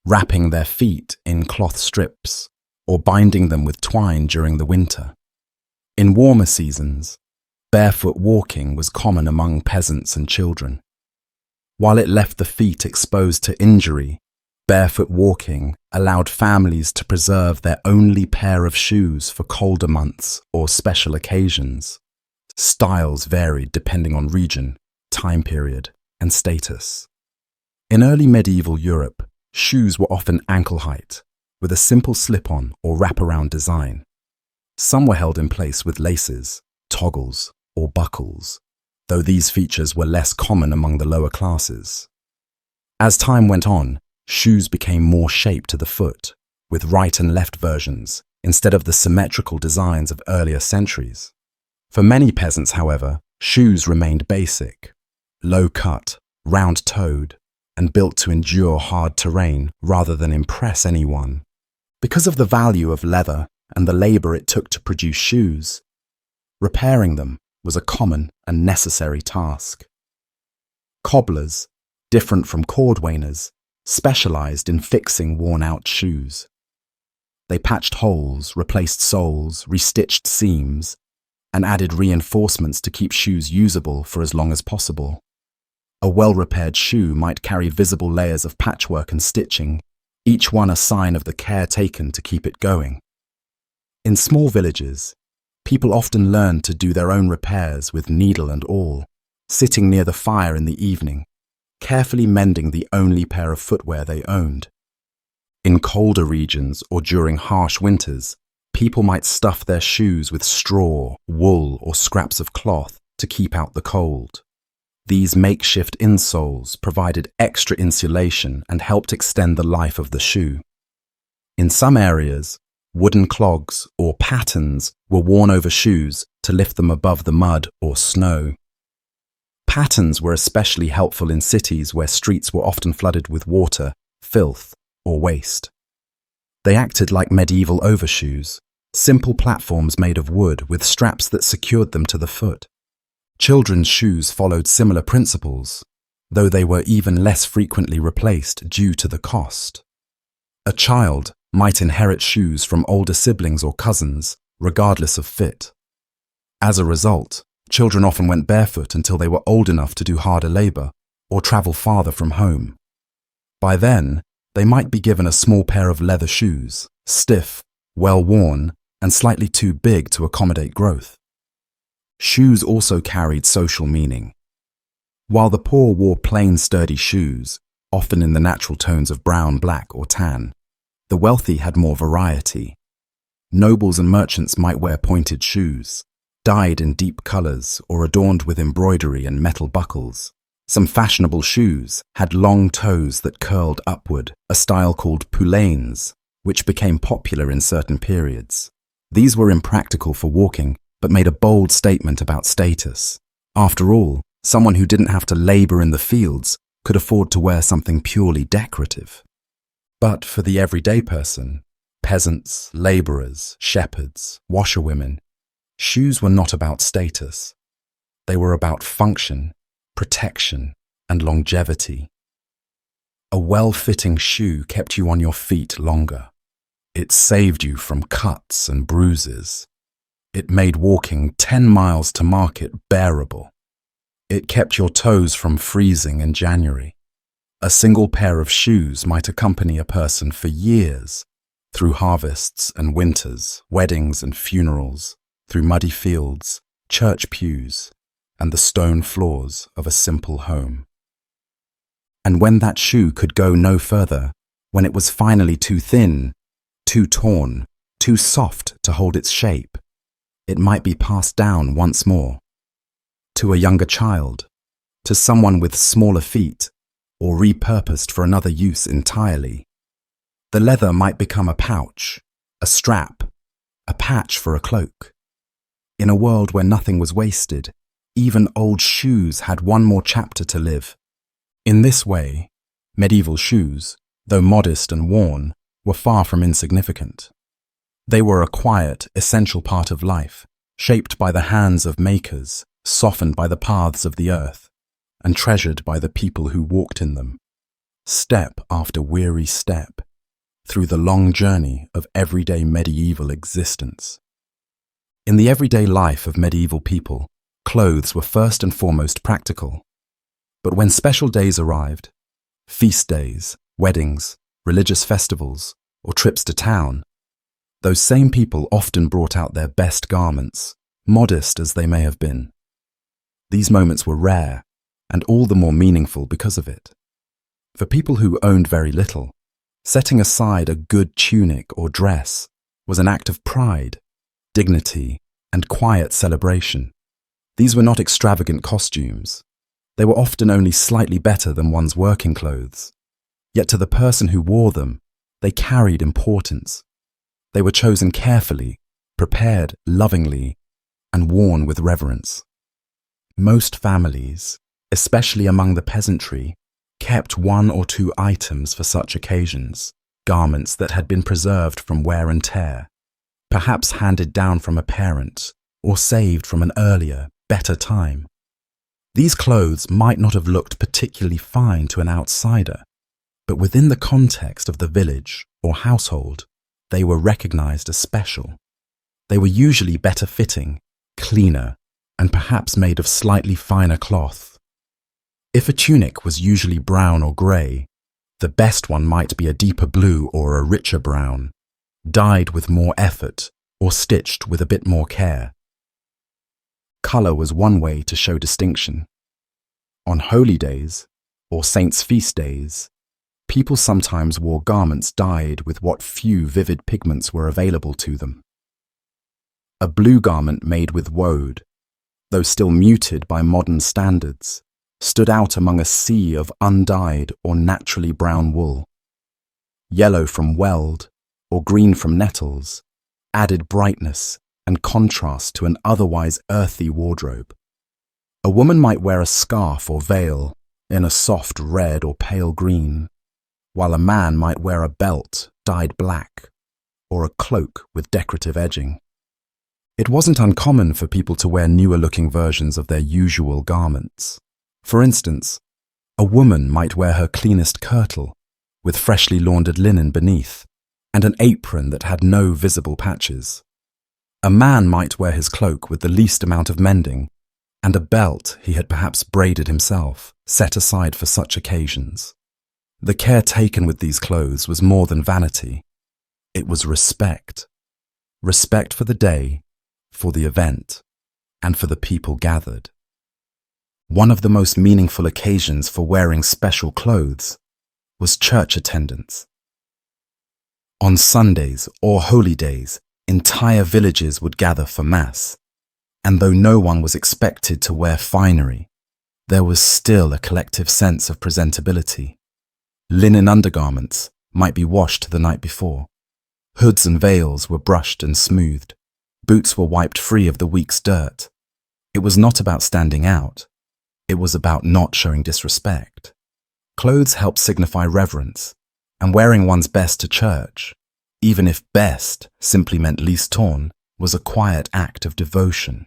wrapping their feet in cloth strips or binding them with twine during the winter. In warmer seasons, barefoot walking was common among peasants and children. While it left the feet exposed to injury, barefoot walking allowed families to preserve their only pair of shoes for colder months or special occasions. Styles varied depending on region, time period, and status. In early medieval Europe, shoes were often ankle height, with a simple slip-on or wraparound design. Some were held in place with laces, toggles, or buckles, though these features were less common among the lower classes. As time went on, shoes became more shaped to the foot, with right and left versions, instead of the symmetrical designs of earlier centuries. For many peasants, however, shoes remained basic, low-cut, round-toed, and built to endure hard terrain rather than impress anyone. Because of the value of leather and the labor it took to produce shoes, repairing them was a common and necessary task. Cobblers, different from cordwainers, specialized in fixing worn-out shoes. They patched holes, replaced soles, restitched seams, and added reinforcements to keep shoes usable for as long as possible. A well-repaired shoe might carry visible layers of patchwork and stitching, each one a sign of the care taken to keep it going. In small villages, people often learned to do their own repairs with needle and awl, sitting near the fire in the evening, carefully mending the only pair of footwear they owned. In colder regions or during harsh winters, people might stuff their shoes with straw, wool, or scraps of cloth to keep out the cold. These makeshift insoles provided extra insulation and helped extend the life of the shoe. In some areas, wooden clogs or pattens were worn over shoes to lift them above the mud or snow. Pattens were especially helpful in cities where streets were often flooded with water, filth, or waste. They acted like medieval overshoes, simple platforms made of wood with straps that secured them to the foot. Children's shoes followed similar principles, though they were even less frequently replaced due to the cost. A child might inherit shoes from older siblings or cousins, regardless of fit. As a result, children often went barefoot until they were old enough to do harder labor or travel farther from home. By then, they might be given a small pair of leather shoes, stiff, well-worn, and slightly too big to accommodate growth. Shoes also carried social meaning. While the poor wore plain, sturdy shoes, often in the natural tones of brown, black, or tan, the wealthy had more variety. Nobles and merchants might wear pointed shoes, dyed in deep colors or adorned with embroidery and metal buckles. Some fashionable shoes had long toes that curled upward, a style called poulaines, which became popular in certain periods. These were impractical for walking, but made a bold statement about status. After all, someone who didn't have to labor in the fields could afford to wear something purely decorative. But for the everyday person, peasants, laborers, shepherds, washerwomen, shoes were not about status. They were about function, protection, and longevity. A well-fitting shoe kept you on your feet longer. It saved you from cuts and bruises. It made walking 10 miles to market bearable. It kept your toes from freezing in January. A single pair of shoes might accompany a person for years, through harvests and winters, weddings and funerals, through muddy fields, church pews, and the stone floors of a simple home. And when that shoe could go no further, when it was finally too thin, too torn, too soft to hold its shape, it might be passed down once more, to a younger child, to someone with smaller feet, or repurposed for another use entirely. The leather might become a pouch, a strap, a patch for a cloak. In a world where nothing was wasted, even old shoes had one more chapter to live. In this way, medieval shoes, though modest and worn, were far from insignificant. They were a quiet, essential part of life, shaped by the hands of makers, softened by the paths of the earth, and treasured by the people who walked in them, step after weary step, through the long journey of everyday medieval existence. In the everyday life of medieval people, clothes were first and foremost practical. But when special days arrived, feast days, weddings, religious festivals, or trips to town, those same people often brought out their best garments, modest as they may have been. These moments were rare, and all the more meaningful because of it. For people who owned very little, setting aside a good tunic or dress was an act of pride, dignity, and quiet celebration. These were not extravagant costumes. They were often only slightly better than one's working clothes. Yet to the person who wore them, they carried importance. They were chosen carefully, prepared lovingly, and worn with reverence. Most families, especially among the peasantry, kept 1 or 2 items for such occasions, garments that had been preserved from wear and tear, perhaps handed down from a parent or saved from an earlier, better time. These clothes might not have looked particularly fine to an outsider, but within the context of the village or household, they were recognized as special. They were usually better fitting, cleaner, and perhaps made of slightly finer cloth. If a tunic was usually brown or grey, the best one might be a deeper blue or a richer brown, dyed with more effort or stitched with a bit more care. Colour was one way to show distinction. On holy days, or saints' feast days, people sometimes wore garments dyed with what few vivid pigments were available to them. A blue garment made with woad, though still muted by modern standards, stood out among a sea of undyed or naturally brown wool. Yellow from weld or green from nettles added brightness and contrast to an otherwise earthy wardrobe. A woman might wear a scarf or veil in a soft red or pale green, while a man might wear a belt dyed black or a cloak with decorative edging. It wasn't uncommon for people to wear newer-looking versions of their usual garments. For instance, a woman might wear her cleanest kirtle, with freshly laundered linen beneath, and an apron that had no visible patches. A man might wear his cloak with the least amount of mending, and a belt he had perhaps braided himself, set aside for such occasions. The care taken with these clothes was more than vanity. It was respect. Respect for the day, for the event, and for the people gathered. One of the most meaningful occasions for wearing special clothes was church attendance. On Sundays or holy days, entire villages would gather for Mass, and though no one was expected to wear finery, there was still a collective sense of presentability. Linen undergarments might be washed the night before. Hoods and veils were brushed and smoothed. Boots were wiped free of the week's dirt. It was not about standing out. It was about not showing disrespect. Clothes helped signify reverence, and wearing one's best to church, even if best simply meant least torn, was a quiet act of devotion.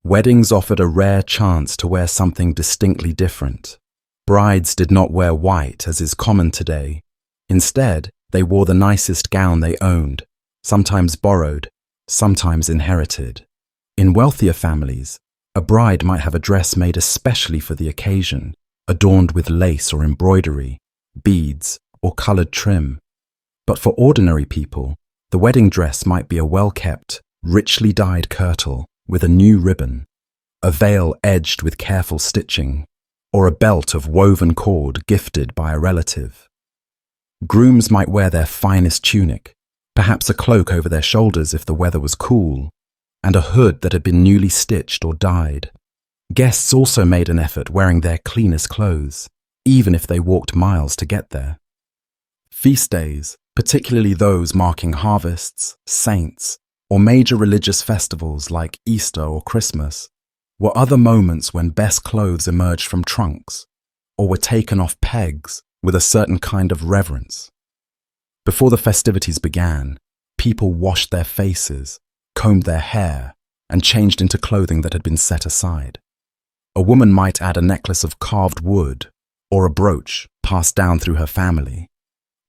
Weddings offered a rare chance to wear something distinctly different. Brides did not wear white, as is common today. Instead, they wore the nicest gown they owned, sometimes borrowed, sometimes inherited. In wealthier families, a bride might have a dress made especially for the occasion, adorned with lace or embroidery, beads, or coloured trim. But for ordinary people, the wedding dress might be a well-kept, richly dyed kirtle with a new ribbon, a veil edged with careful stitching, or a belt of woven cord gifted by a relative. Grooms might wear their finest tunic, perhaps a cloak over their shoulders if the weather was cool, and a hood that had been newly stitched or dyed. Guests also made an effort wearing their cleanest clothes, even if they walked miles to get there. Feast days, particularly those marking harvests, saints, or major religious festivals like Easter or Christmas, were other moments when best clothes emerged from trunks or were taken off pegs with a certain kind of reverence. Before the festivities began, people washed their faces, combed their hair, and changed into clothing that had been set aside. A woman might add a necklace of carved wood or a brooch passed down through her family.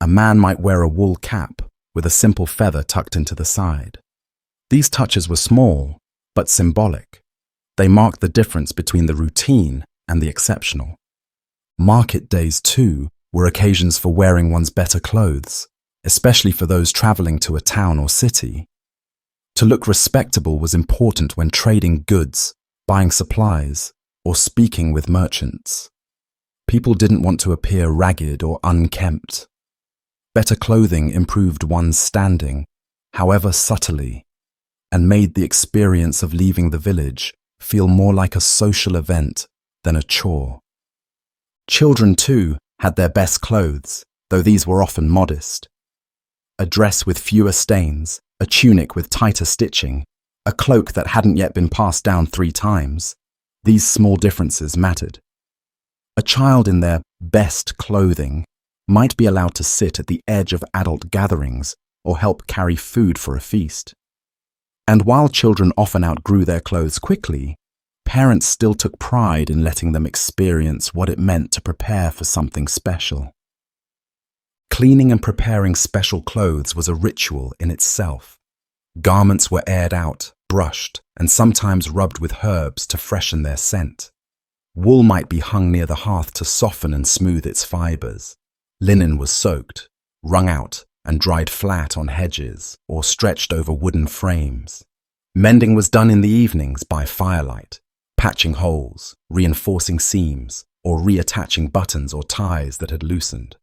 A man might wear a wool cap with a simple feather tucked into the side. These touches were small, but symbolic. They marked the difference between the routine and the exceptional. Market days, too, were occasions for wearing one's better clothes, especially for those traveling to a town or city. To look respectable was important when trading goods, buying supplies, or speaking with merchants. People didn't want to appear ragged or unkempt. Better clothing improved one's standing, however subtly, and made the experience of leaving the village feel more like a social event than a chore. Children, too, had their best clothes, though these were often modest. A dress with fewer stains, a tunic with tighter stitching, a cloak that hadn't yet been passed down 3 times. These small differences mattered. A child in their best clothing might be allowed to sit at the edge of adult gatherings or help carry food for a feast. And while children often outgrew their clothes quickly, parents still took pride in letting them experience what it meant to prepare for something special. Cleaning and preparing special clothes was a ritual in itself. Garments were aired out, brushed, and sometimes rubbed with herbs to freshen their scent. Wool might be hung near the hearth to soften and smooth its fibers. Linen was soaked, wrung out, and dried flat on hedges or stretched over wooden frames. Mending was done in the evenings by firelight, patching holes, reinforcing seams, or reattaching buttons or ties that had loosened.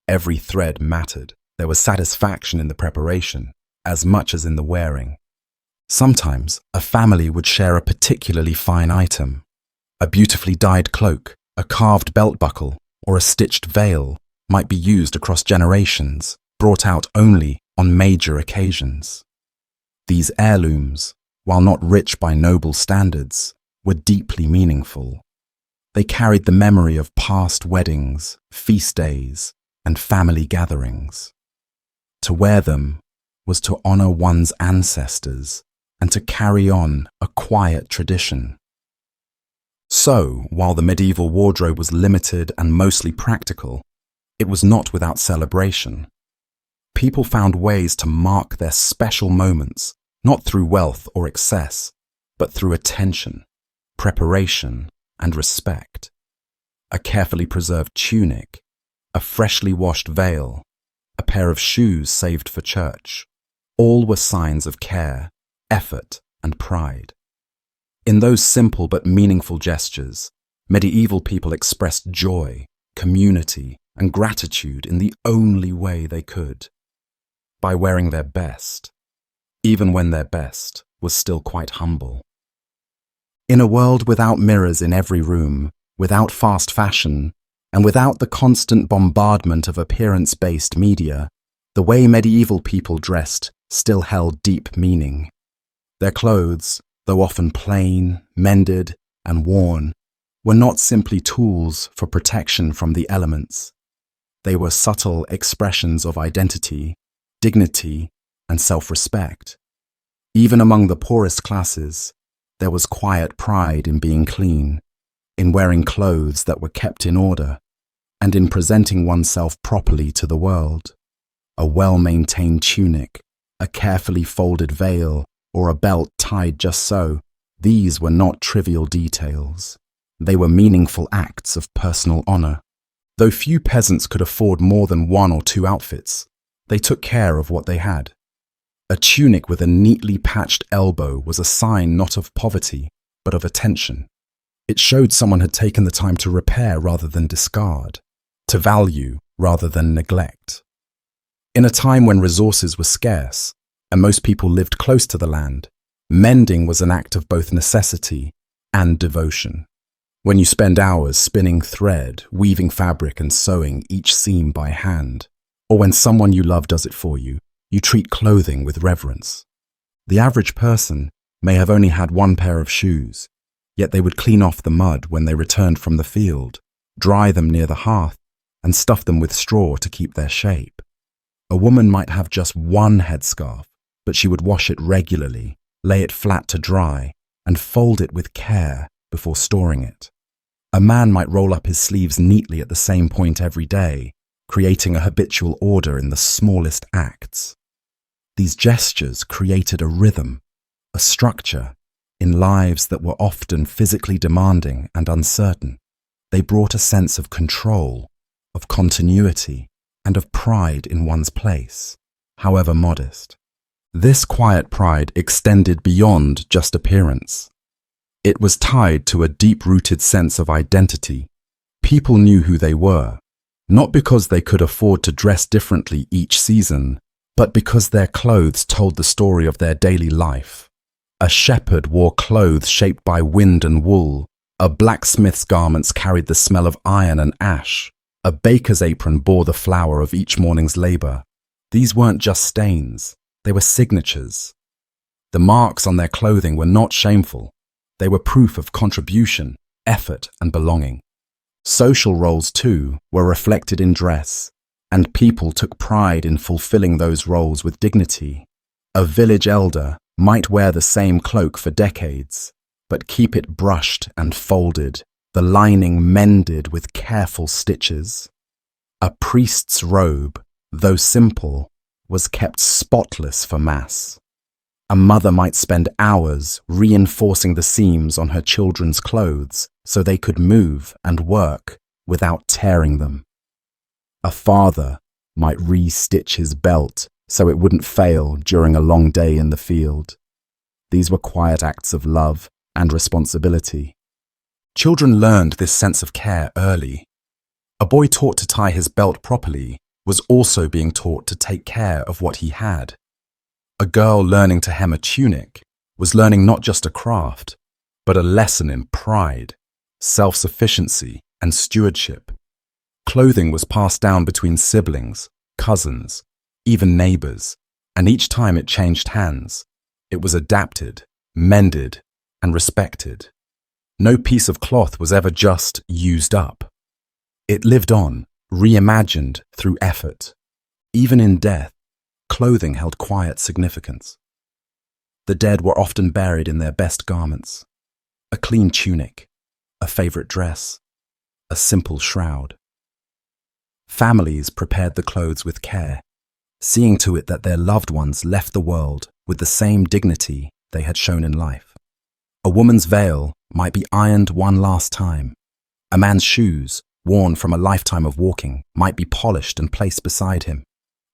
Every thread mattered. There was satisfaction in the preparation, as much as in the wearing. Sometimes, a family would share a particularly fine item. A beautifully dyed cloak, a carved belt buckle, or a stitched veil might be used across generations, brought out only on major occasions. These heirlooms, while not rich by noble standards, were deeply meaningful. They carried the memory of past weddings, feast days, and family gatherings. To wear them was to honor one's ancestors and to carry on a quiet tradition. So, while the medieval wardrobe was limited and mostly practical, it was not without celebration. People found ways to mark their special moments, not through wealth or excess, but through attention, preparation, and respect. A carefully preserved tunic, a freshly washed veil, a pair of shoes saved for church, all were signs of care, effort, and pride. In those simple but meaningful gestures, medieval people expressed joy, community, and gratitude in the only way they could, by wearing their best, even when their best was still quite humble. In a world without mirrors in every room, without fast fashion, and without the constant bombardment of appearance-based media, the way medieval people dressed still held deep meaning. Their clothes, though often plain, mended, and worn, were not simply tools for protection from the elements. They were subtle expressions of identity, dignity, and self-respect. Even among the poorest classes, there was quiet pride in being clean, in wearing clothes that were kept in order, and in presenting oneself properly to the world. A well-maintained tunic, a carefully folded veil, or a belt tied just so, these were not trivial details. They were meaningful acts of personal honor. Though few peasants could afford more than one or two outfits, they took care of what they had. A tunic with a neatly patched elbow was a sign not of poverty, but of attention. It showed someone had taken the time to repair rather than discard, to value rather than neglect. In a time when resources were scarce, and most people lived close to the land, mending was an act of both necessity and devotion. When you spend hours spinning thread, weaving fabric, and sewing each seam by hand, or when someone you love does it for you, you treat clothing with reverence. The average person may have only had one pair of shoes, yet they would clean off the mud when they returned from the field, dry them near the hearth, and stuff them with straw to keep their shape. A woman might have just one headscarf, but she would wash it regularly, lay it flat to dry, and fold it with care before storing it. A man might roll up his sleeves neatly at the same point every day, creating a habitual order in the smallest acts. These gestures created a rhythm, a structure, in lives that were often physically demanding and uncertain. They brought a sense of control, of continuity, and of pride in one's place, however modest. This quiet pride extended beyond just appearance. It was tied to a deep-rooted sense of identity. People knew who they were, not because they could afford to dress differently each season, but because their clothes told the story of their daily life. A shepherd wore clothes shaped by wind and wool. A blacksmith's garments carried the smell of iron and ash. A baker's apron bore the flour of each morning's labor. These weren't just stains. They were signatures. The marks on their clothing were not shameful. They were proof of contribution, effort, and belonging. Social roles, too, were reflected in dress, and people took pride in fulfilling those roles with dignity. A village elder might wear the same cloak for decades, but keep it brushed and folded, the lining mended with careful stitches. A priest's robe, though simple, was kept spotless for Mass. A mother might spend hours reinforcing the seams on her children's clothes so they could move and work without tearing them. A father might re-stitch his belt so it wouldn't fail during a long day in the field. These were quiet acts of love and responsibility. Children learned this sense of care early. A boy taught to tie his belt properly was also being taught to take care of what he had. A girl learning to hem a tunic was learning not just a craft, but a lesson in pride, self-sufficiency, and stewardship. Clothing was passed down between siblings, cousins, even neighbors, and each time it changed hands, it was adapted, mended, and respected. No piece of cloth was ever just used up. It lived on, reimagined through effort. Even in death, clothing held quiet significance. The dead were often buried in their best garments: a clean tunic, a favorite dress, a simple shroud. Families prepared the clothes with care, seeing to it that their loved ones left the world with the same dignity they had shown in life. A woman's veil might be ironed one last time. A man's shoes, worn from a lifetime of walking, might be polished and placed beside him.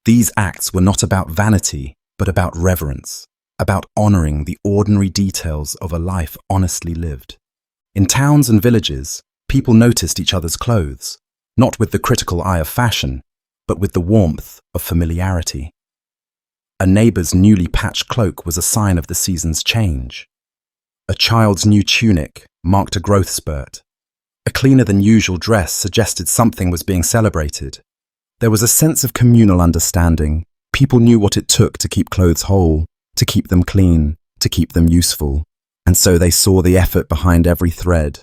These acts were not about vanity, but about reverence, about honoring the ordinary details of a life honestly lived. In towns and villages, people noticed each other's clothes, not with the critical eye of fashion, but with the warmth of familiarity. A neighbor's newly patched cloak was a sign of the season's change. A child's new tunic marked a growth spurt. A cleaner than usual dress suggested something was being celebrated. There was a sense of communal understanding. People knew what it took to keep clothes whole, to keep them clean, to keep them useful, and so they saw the effort behind every thread.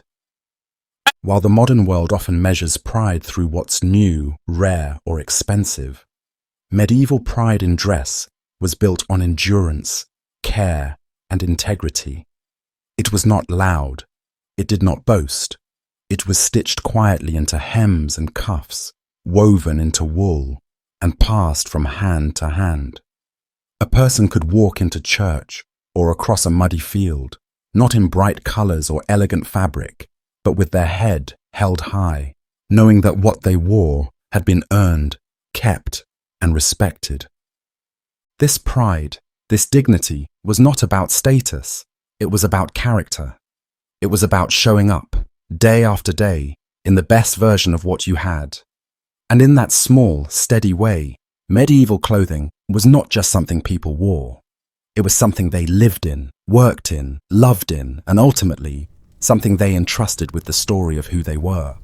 While the modern world often measures pride through what's new, rare, or expensive, medieval pride in dress was built on endurance, care, and integrity. It was not loud. It did not boast. It was stitched quietly into hems and cuffs, woven into wool, and passed from hand to hand. A person could walk into church or across a muddy field, not in bright colors or elegant fabric, but with their head held high, knowing that what they wore had been earned, kept, and respected. This pride, this dignity, was not about status. It was about character. It was about showing up, day after day, in the best version of what you had. And in that small, steady way, medieval clothing was not just something people wore. It was something they lived in, worked in, loved in, and ultimately, something they entrusted with the story of who they were.